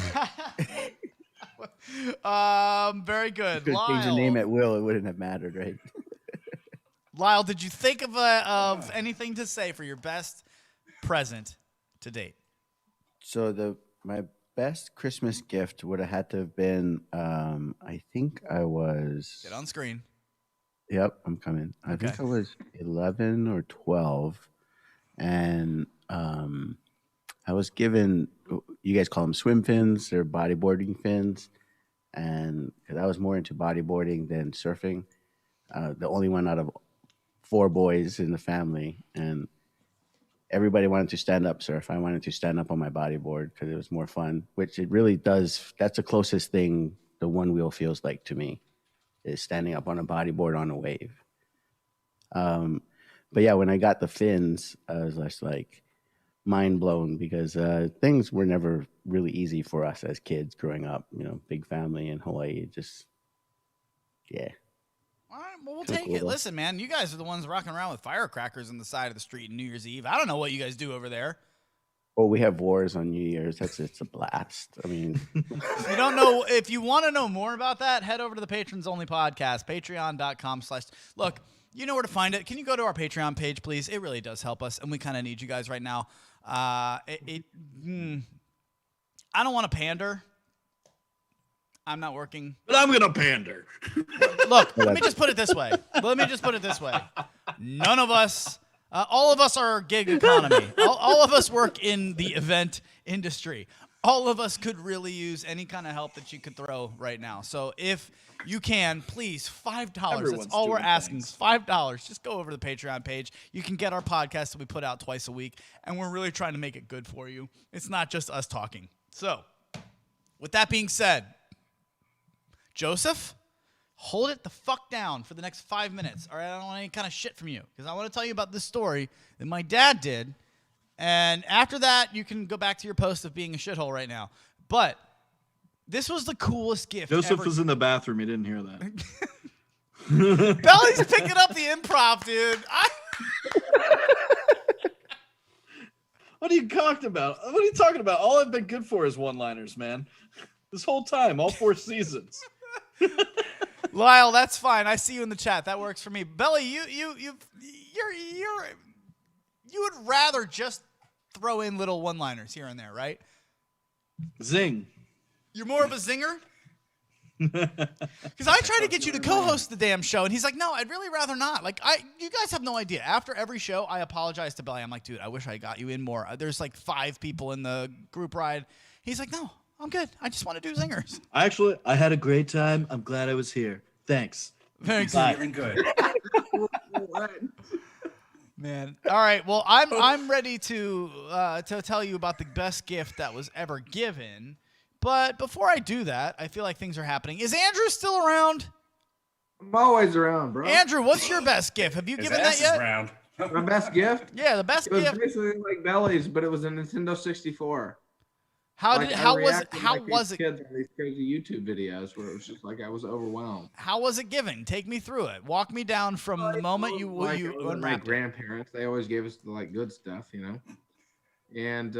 Very good. Could change the name Lyle. at will. It wouldn't have mattered, right? Lyle, did you think of anything to say for your best present to date? So my best Christmas gift would have had to have been. I think I was. Get on screen. Yep, I'm coming. I think I was 11 or 12, and I was given. You guys call them swim fins or bodyboarding fins, and because I was more into bodyboarding than surfing, the only one out of 4 boys in the family, and everybody wanted to stand up surf. I wanted to stand up on my bodyboard because it was more fun, which it really does. That's the closest thing the one wheel feels like to me, is standing up on a bodyboard on a wave. But yeah, when I got the fins, I was just like mind blown because things were never really easy for us as kids growing up. You know, big family in Hawaii. Just yeah. All right, well, we'll take it. Listen, man, you guys are the ones rocking around with firecrackers on the side of the street on New Year's Eve. I don't know what you guys do over there. Oh, we have wars on New Year's. It's a blast. I mean, If you don't know, if you want to know more about that, head over to the Patrons Only podcast, patreon.com/. Look, you know where to find it. Can you go to our Patreon page, please? It really does help us, and we kind of need you guys right now. I don't want to pander. I'm not working. But I'm gonna pander. Look, let me just put it this way. None of us, all of us are gig economy. All of us work in the event industry. All of us could really use any kind of help that you could throw right now. So if you can, please, $5. Everyone's That's all we're doing asking. things. $5. Just go over to the Patreon page. You can get our podcast that we put out twice a week, and we're really trying to make it good for you. It's not just us talking. So with that being said, Joseph, hold it the fuck down for the next 5 minutes. All right, I don't want any kind of shit from you because I want to tell you about this story that my dad did. And after that, you can go back to your post of being a shithole right now. But this was the coolest gift Joseph ever. was in the bathroom. He didn't hear that. Belly's picking up the improv, dude. What are you talking about? What are you talking about? All I've been good for is one-liners, man. This whole time, all 4 seasons. Lyle, that's fine. I see you in the chat. That works for me. Belly, you would rather just throw in little one-liners here and there, right? Zing. You're more of a zinger? Because I tried to get you to co-host the damn show, and he's like, no, I'd really rather not. Like, you guys have no idea. After every show, I apologize to Belly. I'm like, dude, I wish I got you in more. There's like 5 people in the group ride. He's like, no, I'm good. I just want to do zingers. I had a great time. I'm glad I was here. Thanks. Thanks. Feeling good. Man. All right. Well, I'm ready to tell you about the best gift that was ever given. But before I do that, I feel like things are happening. Is Andrew still around? I'm always around, bro. Andrew, what's your best gift? Have you His given ass that yet? is round. My best gift? Yeah, the best It was gift. basically like Belly's, but it was a Nintendo 64. How Like, did I how was it reacted how like was these it kids on these crazy YouTube videos where it was just like I was overwhelmed. how was it given? Take me through it. Walk me down from the moment you Like, it wasn't my unwrapped it. grandparents, they always gave us the like good stuff, you know. And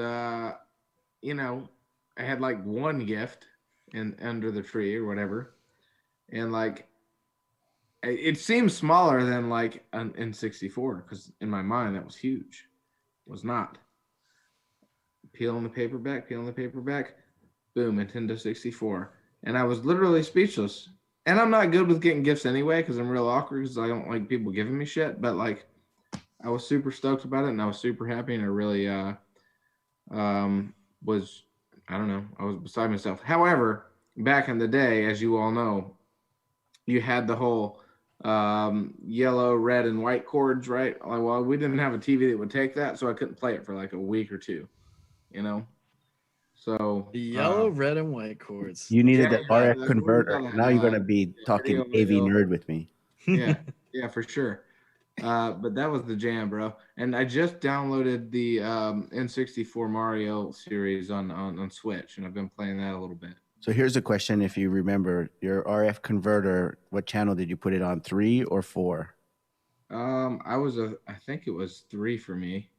you know, I had like one gift in under the tree or whatever, and like it seemed smaller than like an N64 because in my mind that was huge. It was not. Peeling the paper back, boom, Nintendo 64. And I was literally speechless. And I'm not good with getting gifts anyway because I'm real awkward because I don't like people giving me shit. But like, I was super stoked about it and I was super happy and I really was, I don't know, I was beside myself. However, back in the day, as you all know, you had the whole yellow, red, and white chords, right? Like, well, we didn't have a TV that would take that, so I couldn't play it for like a week or two, you know? So The yellow, red, and white chords. you needed Yeah, the yeah, RF the- converter. Now you're going to be talking AV nerd with me. yeah, yeah, for sure. But that was the jam, bro. And I just downloaded the N64 Mario series on Switch, and I've been playing that a little bit. So here's a question: if you remember your RF converter, what channel did you put it on? 3 or 4? I think it was 3 for me.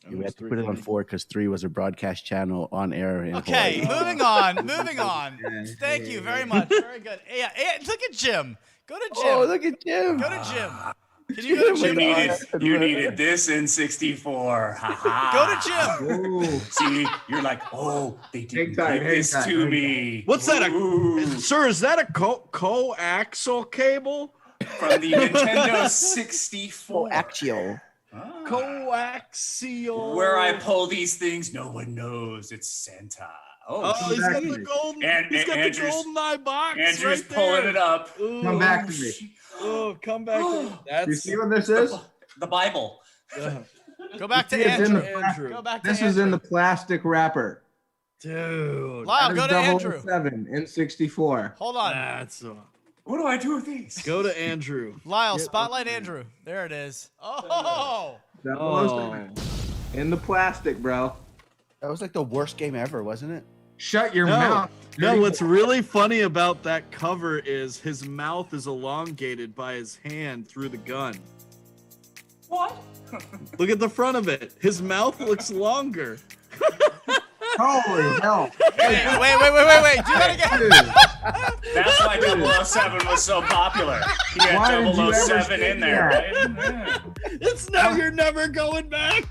You had to put it on 4 because 3 was a broadcast channel on air. In Okay, Hawaii. moving on. Thank Yeah, you yeah, very yeah. much. Very good. Yeah, look at Jim. Go to Jim. Oh, look at Jim! Go to Jim. Can you go to You Jim? needed this in 64. Go to Jim. Ooh. See, you're like, oh, they didn't Hang tight, give hang this tight, to hang me. What's that? Ooh. Sir, is that a coaxial cable? From the Nintendo 64. Coaxial. Ah. Coaxial. Where I pull these things, no one knows. It's Santa. Oh, Oh, he's got back to the me. golden. And- He's got Andrew's- the golden eye box. Andrew's right pulling there. it up. Ooh, Come back to me. Oh, come back to me. You That's see what this is? The Bible. Go back to It's in Andrew. the Go back to This Andrew. is in the plastic wrapper. Dude. Lyle, go to Andrew. 007 N64. Hold on. That's What do I do with these? go to Andrew. Lyle, spotlight Andrew. There it is. Oh. 007. In the plastic, bro. That was like the worst game ever, wasn't it? Shut your No, mouth. no. What's really funny about that cover is his mouth is elongated by his hand through the gun. What? Look at the front of it. His mouth looks longer. Holy hell. Wait. Do that again. Dude, That's why 007 was so popular. He Why had did you ever 007 say in there, that? right? It's now you're never going back.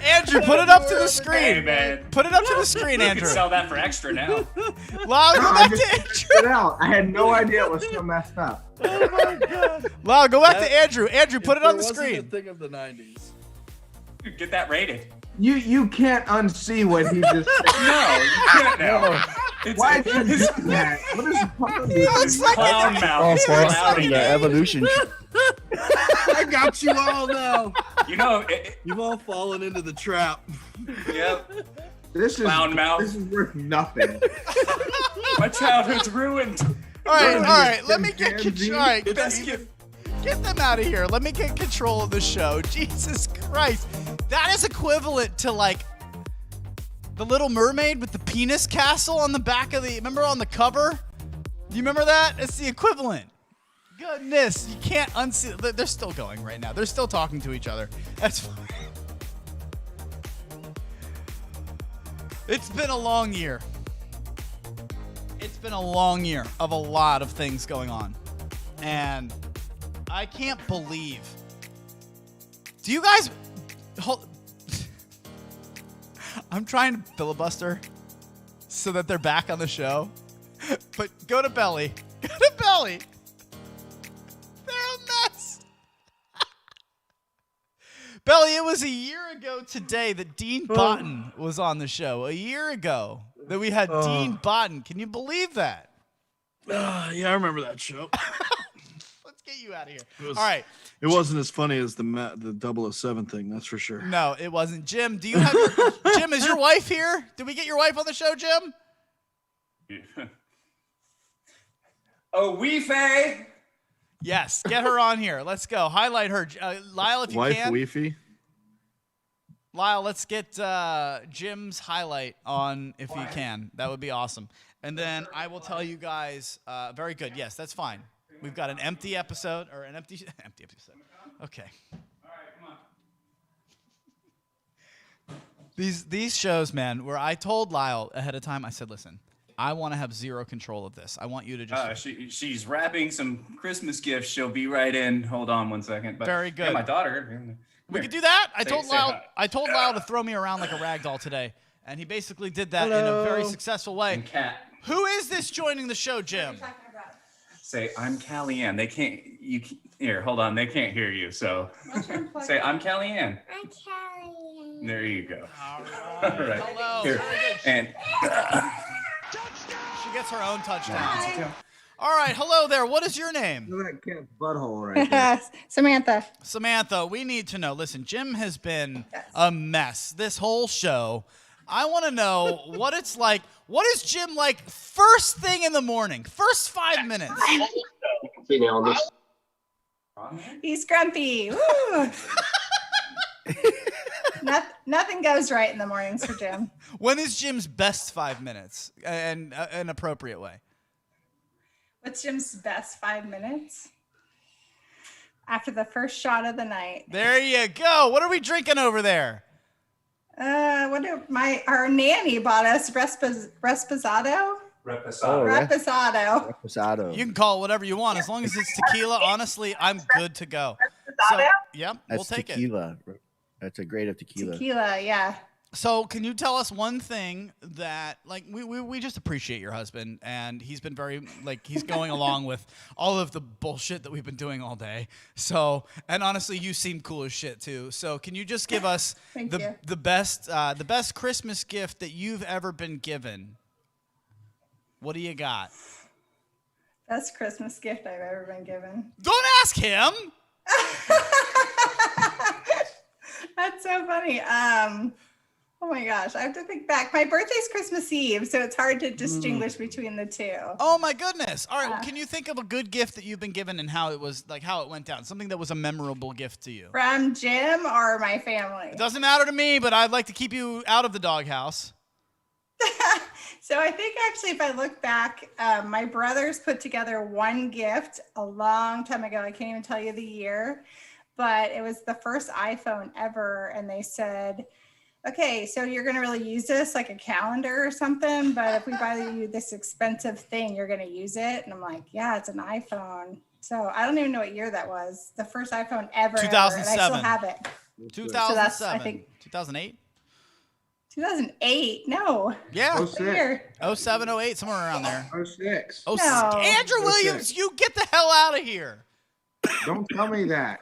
Andrew, put it up to the Hey, screen. man. Put it up to the screen, You can Andrew. sell that for extra now. Lyle, No, go I back just to Andrew. figured it out. I had no idea it was so messed up. Lyle, go back to Andrew. Andrew, put it on the There wasn't screen. a thing of the 90s. Get that rated. You can't unsee what he just said. No, you can't now. It's, Why did you his, do that? What is wrong with his you? clown mouth is cloudy. the evolution. I got you all now. You know, You've all fallen into the trap. yep. This is Clown mouth. This is worth nothing. My childhood's ruined. All right. Andrew, Let me get chimpanzee. control. All right, Best gift. get them out of here. Let me get control of the show. Jesus Christ. That is equivalent to like the Little Mermaid with the penis castle on the back of the. Remember on the cover? You remember that? It's the equivalent. Goodness, you can't unsee. They're still going right now. They're still talking to each other. That's fine. It's been a long year. It's been a long year of a lot of things going on. And I can't believe. Do you guys hold I'm trying to filibuster so that they're back on the show. But go to Belly. Go to Belly. They're a mess. Belly, it was a year ago today that Dean Botten was on the show. A year ago that we had Dean Botten. Can you believe that? Yeah, I remember that show. Let's get you out of here. Was- All right. It wasn't as funny as the 007 thing, that's for sure. No, it wasn't. Jim, do you have Jim, is your wife here? Did we get your wife on the show, Jim? Oh, Wee-Fay. Yes, get her on here. Let's go. Highlight her. Lyle, if you Wife can. Weefy. Lyle, let's get Jim's highlight on if you can. That would be awesome. And then I will tell you guys, very good. Yes, that's fine. We've got an empty episode, or an empty episode. Okay. All right, come on. These shows, man, where I told Lyle ahead of time, I said, listen, I want to have zero control of this. I want you to just... She's wrapping some Christmas gifts. She'll be right in. Hold on one second. But, Very good. Yeah, my daughter. We could do that. I Say- told say Lyle. hi. I told Lyle to throw me around like a rag doll today, and he basically did that in a very Hello. successful way. And Cat. Who is this joining the show, Jim? Say, I'm Callie Ann. They can't, here, hold on. They can't hear you. So say, I'm Callie Ann. I'm Callie. There you go. All All right. Hello. Here. Very good. And She gets her own touchdown. All right. Hello there. What is your name? Look at that cat's butthole right there. Samantha. Samantha, we need to know. Listen, Jim has been a mess this whole show. I want to know what it's like. What is Jim like first thing in the morning? First 5 minutes. He's grumpy. Woo. Nothing goes right in the mornings for Jim. When is Jim's best 5 minutes? And an appropriate way. What's Jim's best 5 minutes? After the first shot of the night. There you go. What are we drinking over there? Our nanny bought us Reposado. Reposado. Reposado. Reposado. You can call it whatever you want. As long as it's tequila, honestly, I'm good to go. So, yep, we'll That's take it. tequila. That's a grade of tequila. Tequila, yeah. So can you tell us one thing that, like, we just appreciate your husband, and he's been very, like, he's going along with all of the bullshit that we've been doing all day. So, and honestly, you seem cool as shit too. So can you just give us the best Christmas gift that you've ever been given? What do you got? Best Christmas gift I've ever been given. Don't ask him. That's so funny. Oh my gosh, I have to think back. My birthday's Christmas Eve, so it's hard to distinguish between the two. Oh my goodness! All right, well, can you think of a good gift that you've been given and how it was how it went down? Something that was a memorable gift to you. From Jim or my family? It doesn't matter to me, but I'd like to keep you out of the doghouse. So I think actually, if I look back, my brothers put together one gift a long time ago. I can't even tell you the year, but it was the first iPhone ever, and they said, okay, so you're going to really use this like a calendar or something, but if we buy you this expensive thing, you're going to use it. And I'm like, yeah, it's an iPhone. So I don't even know what year that was. The first iPhone ever. 2007. And I still have it. 2007. So I think 2008? 2008. No. Yeah. What year? 07, 08, somewhere around there. 06. Oh, No. Andrew Williams, you get the hell out of here. Don't tell me that.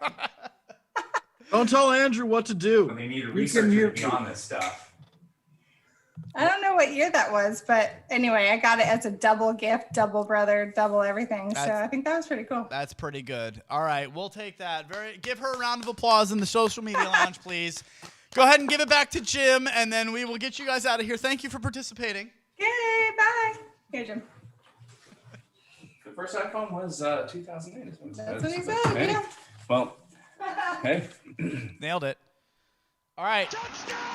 Don't tell Andrew what to do. They need a You researcher can to hear- be on this stuff. I don't know what year that was, but anyway, I got it as a double gift, double brother, double everything. So I think that was pretty cool. That's pretty good. All right, we'll take that. Give her a round of applause in the social media lounge, please. Go ahead and give it back to Jim, and then we will get you guys out of here. Thank you for participating. Yay, bye. Here, Jim. The first iPhone was 2008. Is what it That's says. what he said, Hey, yeah. Well, hey. Nailed it. All right,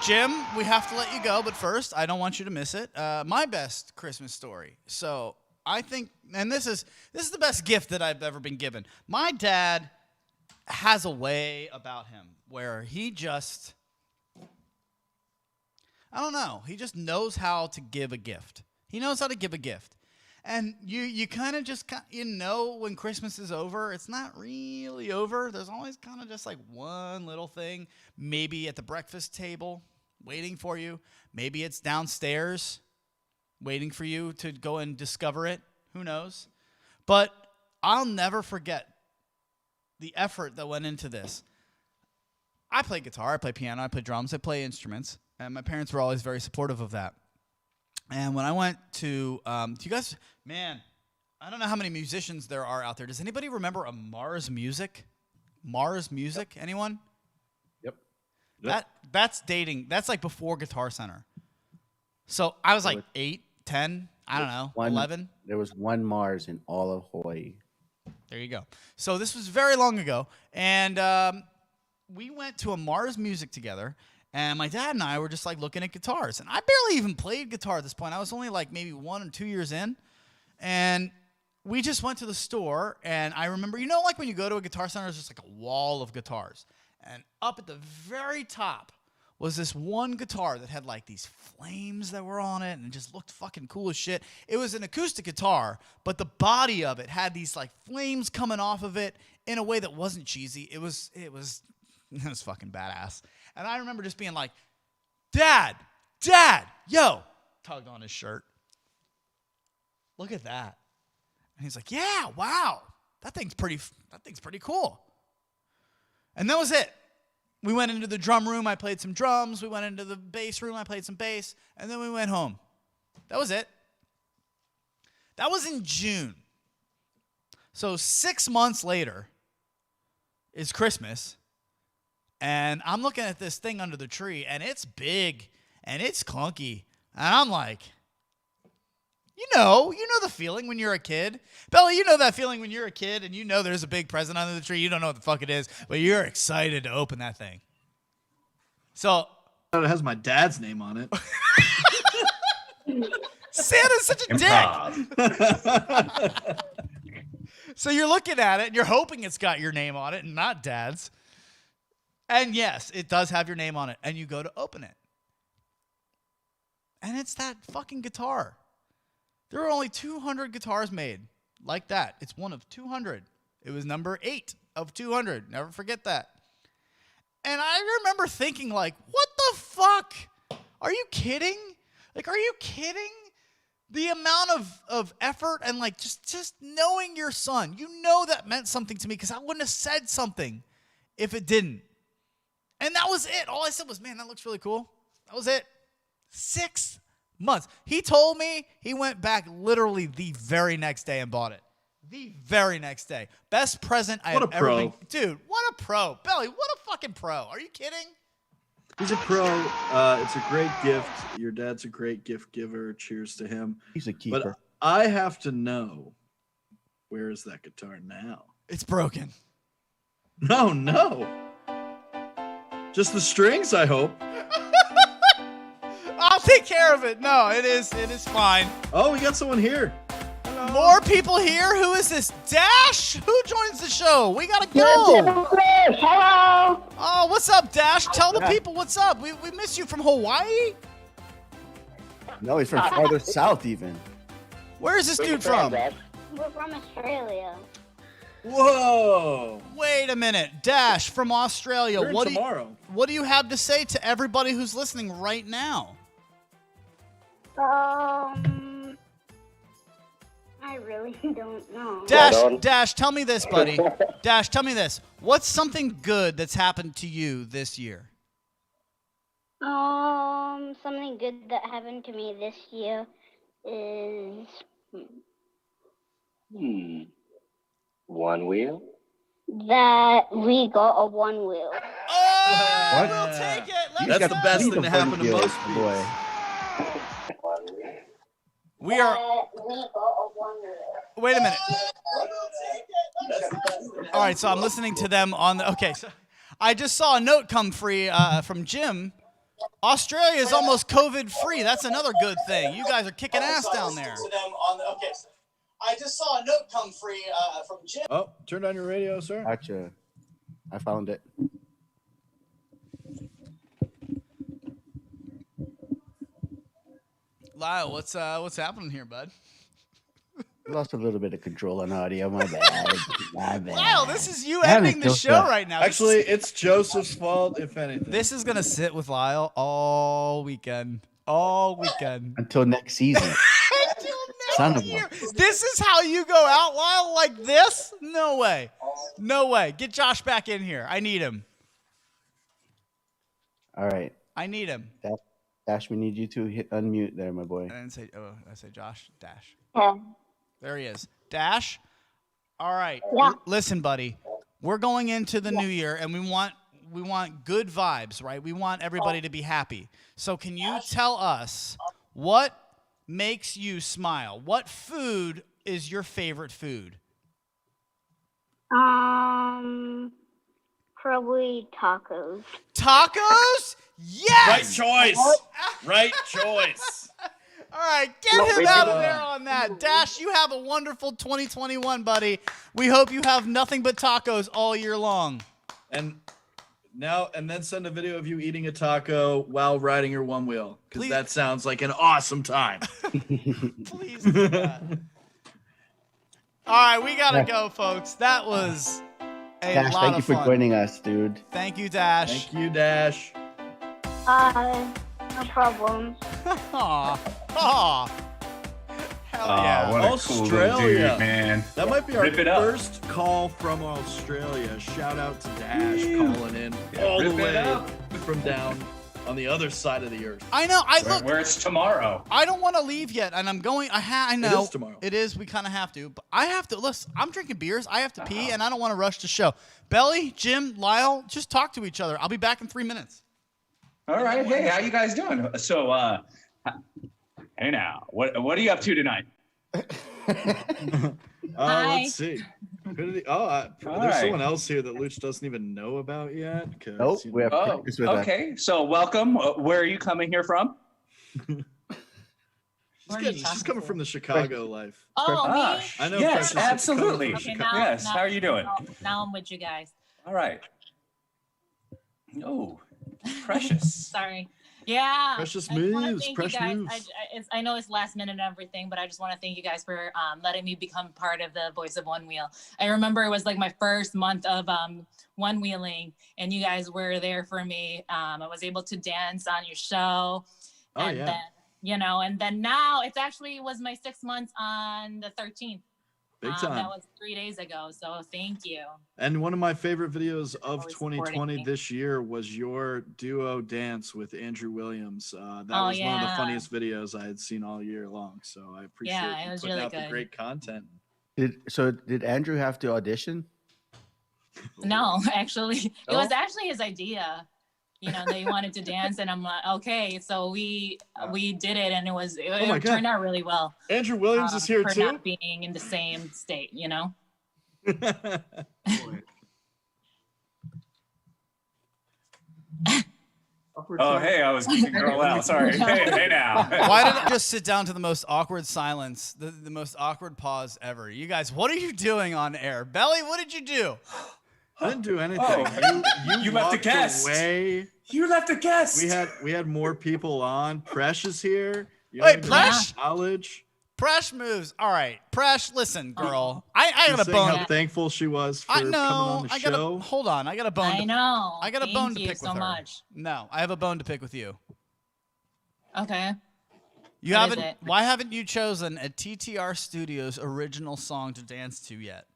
Jim, we have to let you go, but first, I don't want you to miss it. My best Christmas story. So I think, and this is the best gift that I've ever been given. My dad has a way about him where he just, I don't know, he just knows how to give a gift. He knows how to give a gift. And you kind of just, when Christmas is over, it's not really over. There's always kind of just like one little thing, maybe at the breakfast table waiting for you. Maybe it's downstairs waiting for you to go and discover it. Who knows? But I'll never forget the effort that went into this. I play guitar, I play piano, I play drums, I play instruments, and my parents were always very supportive of that. And when I went to, do you guys, man, I don't know how many musicians there are out there. Does anybody remember a Mars Music? Mars Music, anyone? Yep. That's dating, that's like before Guitar Center. So I was like 8, 10, I don't know, 11. There was one Mars in all of Hawaii. There you go. So this was very long ago. And we went to a Mars Music together. And my dad and I were just like looking at guitars. And I barely even played guitar at this point. I was only like maybe 1 or 2 years in. And we just went to the store. And I remember, like when you go to a Guitar Center, there's just like a wall of guitars. And up at the very top was this one guitar that had like these flames that were on it. And it just looked fucking cool as shit. It was an acoustic guitar, but the body of it had these like flames coming off of it in a way that wasn't cheesy. It was fucking badass. And I remember just being like, Dad, yo, tugged on his shirt. Look at that. And he's like, yeah, wow, that thing's pretty cool. And that was it. We went into the drum room. I played some drums. We went into the bass room. I played some bass. And then we went home. That was it. That was in June. So 6 months later is Christmas. And I'm looking at this thing under the tree, and it's big, and it's clunky. And I'm like, you know the feeling when you're a kid. Bella, you know that feeling when you're a kid, and you know there's a big present under the tree. You don't know what the fuck it is, but you're excited to open that thing. So It has my dad's name on it. Santa's such a dick. So you're looking at it, and you're hoping it's got your name on it and not Dad's. And yes, it does have your name on it. And you go to open it. And it's that fucking guitar. There are only 200 guitars made like that. It's one of 200. It was number 8 of 200. Never forget that. And I remember thinking, like, what the fuck? Are you kidding? Like, are you kidding? The amount of effort and, like, just knowing your son. You know that meant something to me because I wouldn't have said something if it didn't. And that was it. All I said was, man, that looks really cool. That was it. 6 months. He told me he went back literally the very next day and bought it. The very next day. Best present I have ever been. Dude, what a pro. Belly, what a fucking pro. Are you kidding? He's a pro. It's a great gift. Your dad's a great gift giver. Cheers to him. He's a keeper. But I have to know, where is that guitar now? It's broken. No. Just the strings, I hope. I'll take care of it. No, it is fine. Oh, we got someone here. More people here. Who is this? Dash? Who joins the show? We gotta go. Hello. Oh, what's up, Dash? Tell the people what's up. We miss you from Hawaii. No, he's from farther south even. Where is this dude from? We're from Australia. Whoa. Wait a minute, Dash from Australia. We're in tomorrow. What do you have to say to everybody who's listening right now? I really don't know. Dash, tell me this, buddy. Dash, tell me this. What's something good that's happened to you this year? Something good that happened to me this year is One wheel? that we got a one wheel. Oh, What? we'll take it. That's Let's the go. best thing to happen to most people. boy. We are. We got a one wheel. Wait a minute. All right, so I'm listening to them on the. Okay, so I just saw a note come free from Jim. Australia is almost COVID free. That's another good thing. You guys are kicking ass down there. Okay, so I just saw a note come free from Jim. Oh, turn on your radio, sir. Gotcha. I found it. Lyle, what's happening here, bud? Lost a little bit of control on audio. My bad. My bad. Lyle, this is you I haven't ending the built show that. right now. Actually, it's Joseph's fault, if anything. This is gonna sit with Lyle all weekend. All weekend. Until next season. Until Son next of a- year. This is how you go out, Lyle, like this? No way. No way. Get Josh back in here. I need him. All right. I need him. Dash, we need you to hit unmute there, my boy. I didn't say. Oh, I say Josh. Dash. Yeah. There he is. Dash. All right. Yeah. Listen, buddy. We're going into the new year, and we want good vibes, right? We want everybody to be happy. So, can you tell us what makes you smile? What food is your favorite food? Probably tacos. Tacos? Yes. Right choice. Right choice. All right, get him out of there on that. Dash, you have a wonderful 2021, buddy. We hope you have nothing but tacos all year long. And then send a video of you eating a taco while riding your one wheel, because Please. that sounds like an awesome time. Please do that. All right, we got to go, folks. That was a Dash, lot thank you of for fun. joining us, dude. Thank you, Dash. Thank you, Dash. No problem. Aw. Aw. Hell yeah. What a cool little dude, man. That might be our Rip it up. first call from Australia. Shout out to Dash calling in all the rip it way up. from down on the other side of the earth. I know. Where it's tomorrow. I don't want to leave yet, and I'm going. I know. It is tomorrow. It is. We kind of have to. But I have to. Listen, I'm drinking beers. I have to pee, and I don't want to rush the show. Belly, Jim, Lyle, just talk to each other. I'll be back in 3 minutes. All right. Hey, how you guys doing? So, hey now, what are you up to tonight? Let's see. There's right. someone else here that Luch doesn't even know about yet. Nope, we have practice with okay. So, welcome. Where are you coming here from? She's coming from the Chicago life. Oh, me? I know. Yes, Precious is coming absolutely. from Okay, Chicago. Yes, how are you doing? Now I'm with you guys. All right. Oh, Precious. Sorry. Yeah. Precious I just wanna moves, thank precious you guys. moves. I know it's last minute and everything, but I just want to thank you guys for letting me become part of the Voice of Onewheel. I remember it was like my first month of one wheeling, and you guys were there for me. I was able to dance on your show. And then, and then now it's actually was my 6 months on the 13th. Big time. That was 3 days ago. So thank you. And one of my favorite videos of Always supporting 2020 me. this year was your duo dance with Andrew Williams. That was one of the yeah. funniest videos I had seen all year long. So I appreciate Yeah, it you was putting really out the good. great content. Did Andrew have to audition? No, actually, it Oh. was actually his idea. you know, they wanted to dance, and I'm like, okay. So we did it, and my it God. turned out really well. Andrew Williams is here for too. not being in the same state, you know. Oh, hey, I was kicking girl out. Sorry. Hey now. Why did I just sit down to the most awkward silence, the most awkward pause ever? You guys, what are you doing on air? Belly, what did you do? I didn't do anything. Oh, you left a walked guest. Away. You left a guest. We had more people on. Presh is here. You Wait, don't even Presh? Knowledge. Presh moves. All right, Presh, listen, girl. I She's got a saying bone. how thankful she was for I coming on know. the I got show. a hold on. I got a bone. I know. I got a bone to pick so with her. much. No, I have a bone to pick with you. Okay. You What is haven't. it? Why haven't you chosen a TTR Studios original song to dance to yet?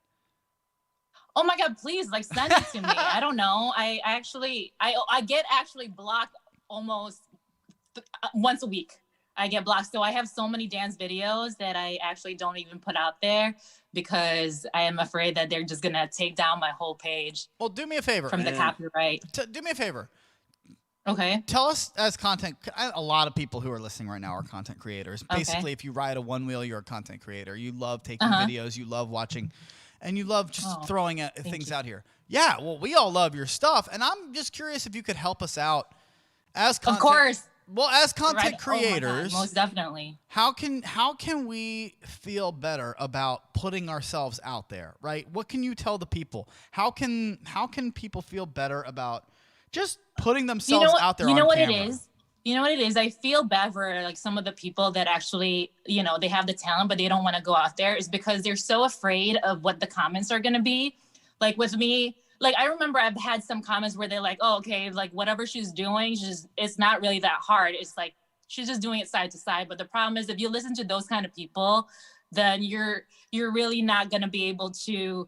Oh my God, please, like, send it to me. I don't know. I get actually blocked almost once a week. I get blocked. So I have so many dance videos that I actually don't even put out there because I am afraid that they're just going to take down my whole page. Well, do me a favor. From the copyright. Do me a favor. Okay. Tell us as content. A lot of people who are listening right now are content creators. Basically, if you ride a one wheel, you're a content creator. You love taking videos. You love watching. And you love just throwing things out here. Yeah, well, we all love your stuff. And I'm just curious if you could help us out as content. Of course. Well, as content Oh my God, creators, most definitely. how can we feel better about putting ourselves out there, right? What can you tell the people? How can people feel better about just putting themselves out there on camera? You know what it is? I feel bad for like some of the people that actually, you know, they have the talent, but they don't want to go out there, is because they're so afraid of what the comments are going to be. Like with me, like I remember I've had some comments where they're like, oh, okay, like whatever she's doing, it's not really that hard. It's like, she's just doing it side to side. But the problem is if you listen to those kind of people, then you're really not going to be able to,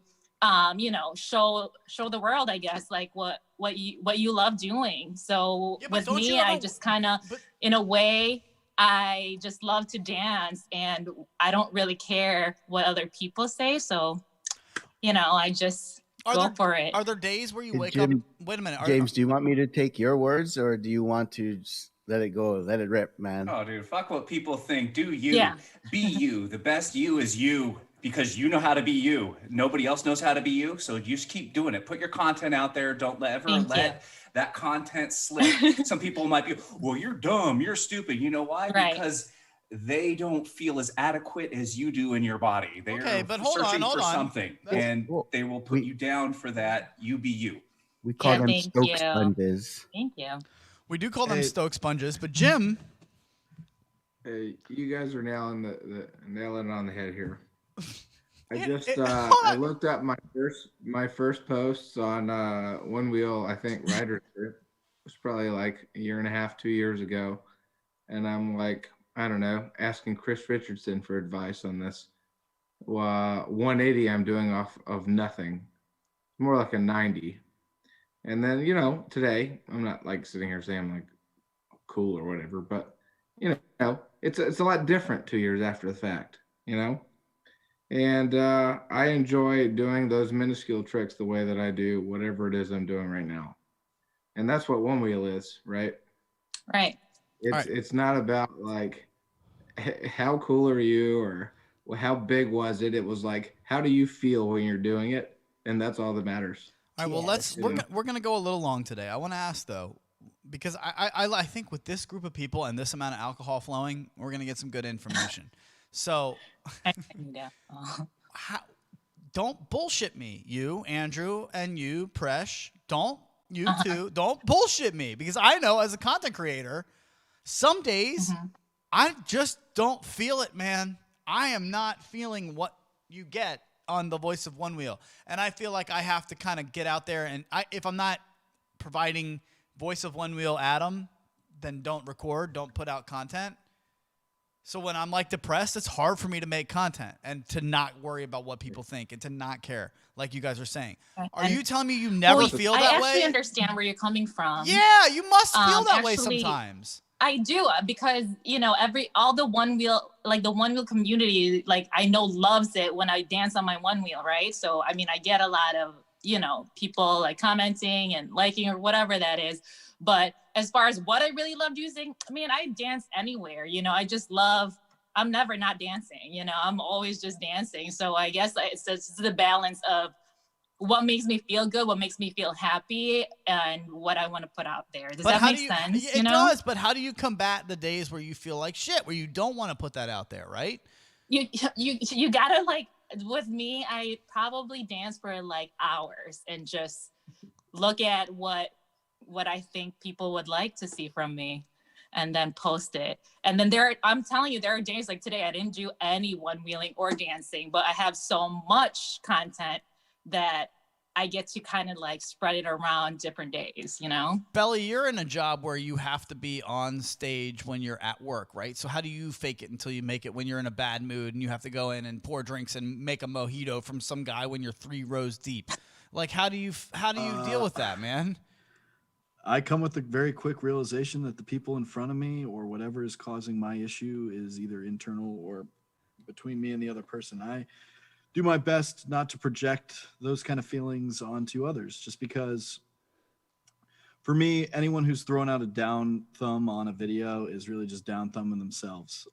you know, show the world, I guess, like what you love doing. So with me, I just kind of, in a way, I just love to dance and I don't really care what other people say. So, you know, I just go for it. Are there days where you wake up? Wait a minute. James, do you want me to take your words or do you want to just let it go, let it rip, man? Oh, dude, fuck what people think. Do you. Yeah. Be you. The best you is you. Because you know how to be you. Nobody else knows how to be you. So you just keep doing it. Put your content out there. Don't ever let that content slip. Some people might be, well, you're dumb. You're stupid. You know why? Right. Because they don't feel as adequate as you do in your body. They're hold searching for on. something. And they will put you down for that. You be you. We call them thank Stoke you. sponges. Thank you. We do call them Stoke sponges, but Jim. Hey, you guys are nailing it on the head here. I just I looked up my first posts on One Wheel. I think Rider Trip was probably like a year and a half, 2 years ago, and I'm like, I don't know, asking Chris Richardson for advice on this. 180 I'm doing off of nothing, more like a 90. And then, you know, today I'm not like sitting here saying I'm like cool or whatever, but you know, it's a lot different 2 years after the fact, you know. And I enjoy doing those minuscule tricks the way that I do whatever it is I'm doing right now. And that's what One Wheel is, right? Right. It's not about like how cool are you or how big was it? It was like, how do you feel when you're doing it? And that's all that matters. All right, well, we're gonna go a little long today. I want to ask though, because I think with this group of people and this amount of alcohol flowing, we're gonna get some good information. So, don't bullshit me, you Andrew and you Presh. Don't you two? Don't bullshit me, because I know as a content creator, some days I just don't feel it, man. I am not feeling what you get on the Voice of Onewheel, and I feel like I have to kind of get out there, and if I'm not providing Voice of Onewheel Adam, then don't record, don't put out content. So when I'm like depressed, it's hard for me to make content and to not worry about what people think and to not care, like you guys are saying. Are you telling me you never feel that way? I actually understand where you're coming from. Yeah, you must feel that way sometimes. I do, because you know all the One Wheel, like the One Wheel community, like I know loves it when I dance on my One Wheel, right? So I mean, I get a lot of you know, people like commenting and liking or whatever that is. But as far as what I really loved using, I mean, I dance anywhere, you know, I'm never not dancing, you know, I'm always just dancing. So I guess it's the balance of what makes me feel good, what makes me feel happy, and what I want to put out there. Does that make sense? It does, but how do you combat the days where you feel like shit, where you don't want to put that out there, right? You gotta, like, with me, I probably dance for like hours and just look at what I think people would like to see from me, and then post it. And then I'm telling you, there are days like today, I didn't do any one wheeling or dancing, but I have so much content that I get to kind of like spread it around different days, you know? Belly, you're in a job where you have to be on stage when you're at work, right? So how do you fake it until you make it when you're in a bad mood and you have to go in and pour drinks and make a mojito from some guy when you're 3 rows deep? Like, how do you deal with that, man? I come with a very quick realization that the people in front of me or whatever is causing my issue is either internal or between me and the other person. I do my best not to project those kind of feelings onto others, just because for me, anyone who's throwing out a down thumb on a video is really just down thumbing themselves.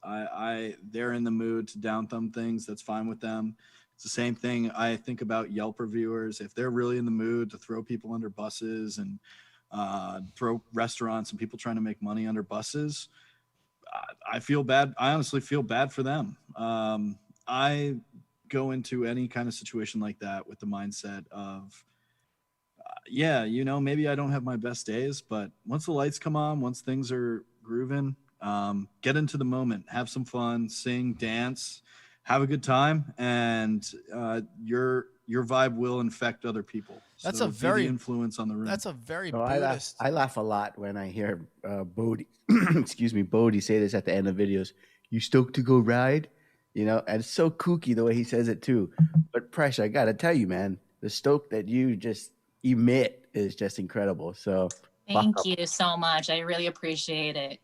They're in the mood to down thumb things. That's fine with them. It's the same thing I think about Yelp reviewers. If they're really in the mood to throw people under buses and throw restaurants and people trying to make money under buses, I feel bad. I honestly feel bad for them. I go into any kind of situation like that with the mindset of, yeah, you know, maybe I don't have my best days, but once the lights come on, once things are grooving, get into the moment, have some fun, sing, dance, have a good time, and your vibe will infect other people. That's so a very influence on the room. That's a very Buddhist. I laugh a lot when I hear Bodie, Bodie say this at the end of videos. You stoked to go ride? You know, and it's so kooky the way he says it too. But Presh, I gotta tell you, man, the stoke that you just emit is just incredible. So thank you so much. I really appreciate it.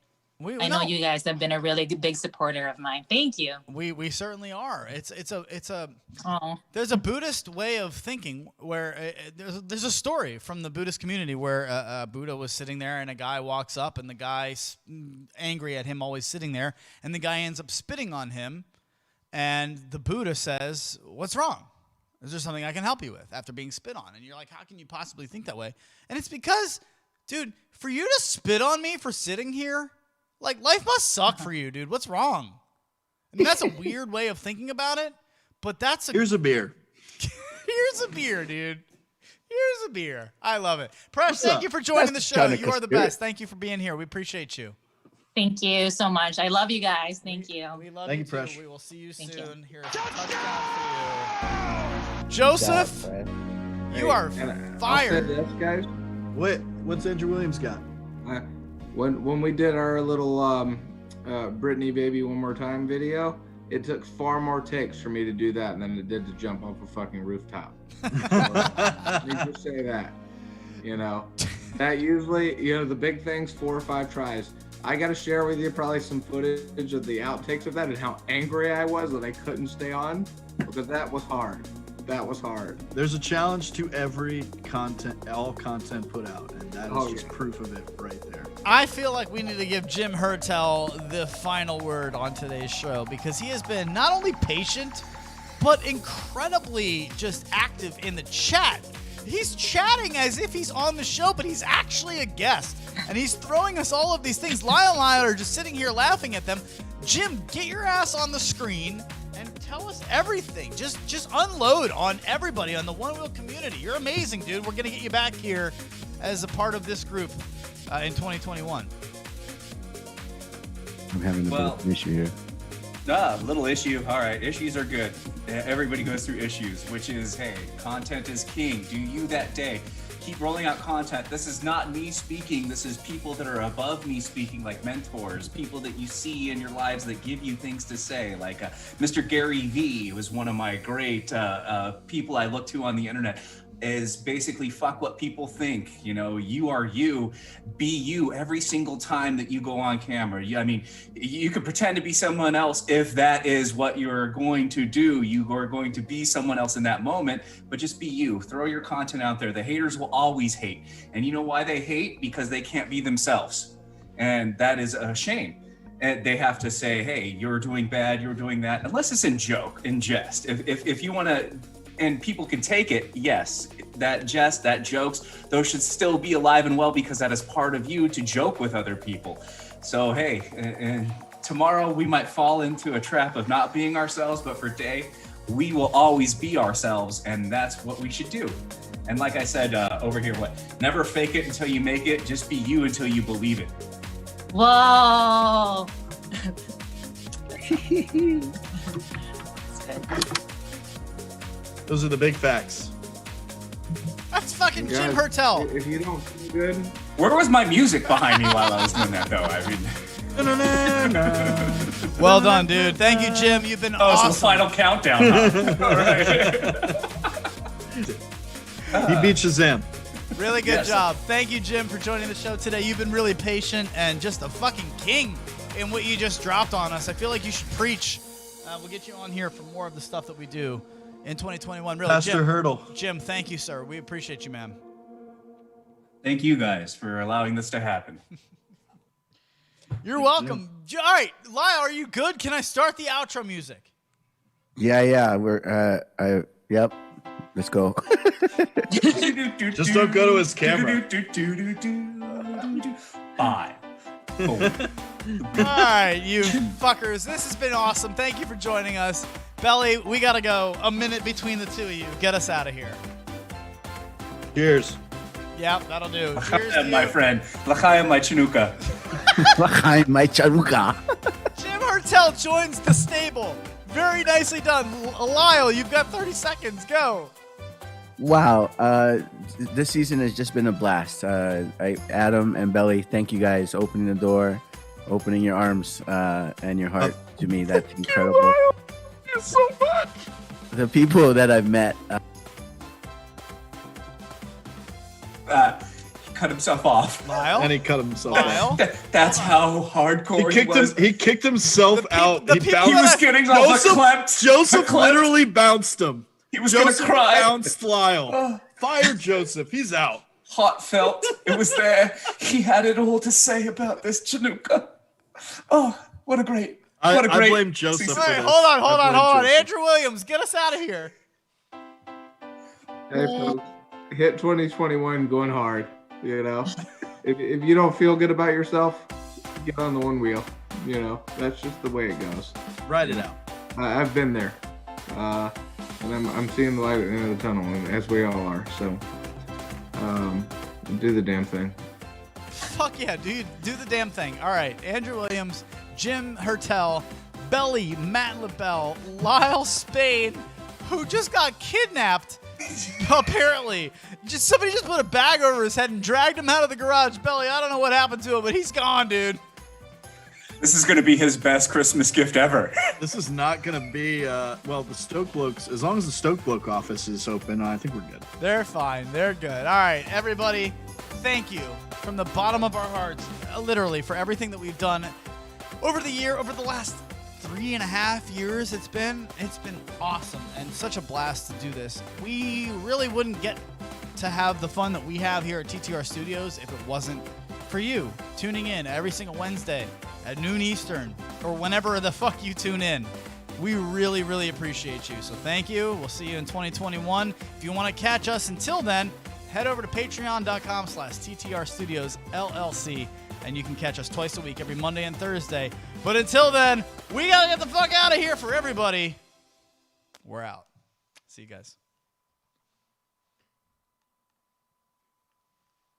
I know you guys have been a really big supporter of mine. Thank you. We certainly are. There's a Buddhist way of thinking where there's a story from the Buddhist community where Buddha was sitting there and a guy walks up and the guy's angry at him always sitting there, and the guy ends up spitting on him, and the Buddha says, "What's wrong? Is there something I can help you with?" After being spit on. And you're like, how can you possibly think that way? And it's because, dude, for you to spit on me for sitting here, like, life must suck for you, dude. What's wrong? I mean, that's a weird way of thinking about it, but here's a beer. Here's a beer, dude. Here's a beer. I love it. Presh, thank you for joining the show. You are the best. Thank you for being here. We appreciate you. Thank you so much. I love you guys. Thank you. We love you you too. Presh. We will see you soon. Here's a touchdown for you. Joseph, you are fired. This, guys. What's Andrew Williams got? When we did our little Britney Baby One More Time video, it took far more takes for me to do that than it did to jump off a fucking rooftop. Let me just say that. You know, that usually, you know, the big things, 4 or 5 tries. I got to share with you probably some footage of the outtakes of that and how angry I was that I couldn't stay on, because that was hard. That was hard. There's a challenge to every content, all content put out, and that is just proof of it right there. I feel like we need to give Jim Hertel the final word on today's show, because he has been not only patient, but incredibly just active in the chat. He's chatting as if he's on the show, but he's actually a guest. And he's throwing us all of these things. Lyle and I are just sitting here laughing at them. Jim, get your ass on the screen and tell us everything. Just unload on everybody, on the One Wheel community. You're amazing, dude. We're going to get you back here as a part of this group in 2021. I'm having a bit of an issue here. Little issue. All right, issues are good. Everybody goes through issues, which is, hey, content is king. Do you that day. Keep rolling out content. This is not me speaking. This is people that are above me speaking, like mentors, people that you see in your lives that give you things to say. Like Mr. Gary Vee was one of my great people I look to on the internet. is basically fuck what people think. You know, you are you, be you every single time that you go on camera. I mean, you could pretend to be someone else if that is what you're going to do. You are going to be someone else in that moment, but just be you. Throw your content out there. The haters will always hate. And you know why they hate? Because they can't be themselves. And that is a shame. And they have to say, hey, you're doing bad, you're doing that, unless it's in jest. If you want to, and people can take it, yes, that jest, that jokes, those should still be alive and well, because that is part of you to joke with other people. So, hey, and tomorrow we might fall into a trap of not being ourselves, but for today, we will always be ourselves, and that's what we should do. And like I said over here, never fake it until you make it, just be you until you believe it. Whoa. Those are the big facts. That's fucking Jim Hertel. If you don't feel good, where was my music behind me while I was doing that, though? I mean, well done, dude. Thank you, Jim. You've been awesome. So the final countdown. Huh? All right. He beat Shazam. Really good job. Thank you, Jim, for joining the show today. You've been really patient and just a fucking king in what you just dropped on us. I feel like you should preach. We'll get you on here for more of the stuff that we do in 2021. Really, Pastor Hurdle. Jim, thank you, sir. We appreciate you, man. Thank you guys for allowing this to happen. You're welcome. All right, Lyle, are you good? Can I start the outro music? Yeah. We're yep. Let's go. Just don't go to his camera. 5, 4. All right, you fuckers. This has been awesome. Thank you for joining us. Belly, we got to go. A minute between the two of you. Get us out of here. Cheers. Yep, that'll do. Cheers to my you. friend. L'chaim, my chinuka. L'chaim, my chanuka. Jim Hertel joins the stable. Very nicely done. Lyle, you've got 30 seconds. Go. Wow, this season has just been a blast. Adam and Belly, thank you guys opening the door, opening your arms and your heart to me. That's incredible. Thank you so much. The people that I've met. He cut himself off. Lyle? And he cut himself off. That's how hardcore he was. He kicked himself out. He was getting all the Joseph literally bounced him. He was going to cry. Bounced Lyle. Fire Joseph. He's out. Hot felt. It was there. He had it all to say about this Chinooka. Oh, what a great. I blame Joseph. All right, hold on. Andrew Williams, get us out of here. hey, folks, hit 2021 going hard. You know, if you don't feel good about yourself, get on the one wheel. You know, that's just the way it goes. Ride it out. I've been there. And I'm seeing the light at the end of the tunnel, as we all are. So, do the damn thing. Fuck yeah, dude. Do the damn thing. All right. Andrew Williams, Jim Hertel, Belly, Matt LaBelle, Lyle Spain, who just got kidnapped, apparently. Somebody just put a bag over his head and dragged him out of the garage. Belly, I don't know what happened to him, but he's gone, dude. This is going to be his best Christmas gift ever. This is not going to be, the Stoke Blokes, as long as the Stoke Bloke office is open, I think we're good. They're fine. They're good. All right, everybody, thank you from the bottom of our hearts, literally, for everything that we've done over the last 3.5 years. It's been awesome and such a blast to do this. We really wouldn't get to have the fun that we have here at TTR Studios if it wasn't for you tuning in every single Wednesday at noon Eastern or whenever the fuck you tune in. We really, really appreciate you. So thank you. We'll see you in 2021. If you want to catch us until then, head over to patreon.com/TTR Studios LLC, and you can catch us twice a week, every Monday and Thursday. But until then, we got to get the fuck out of here for everybody. We're out. See you guys.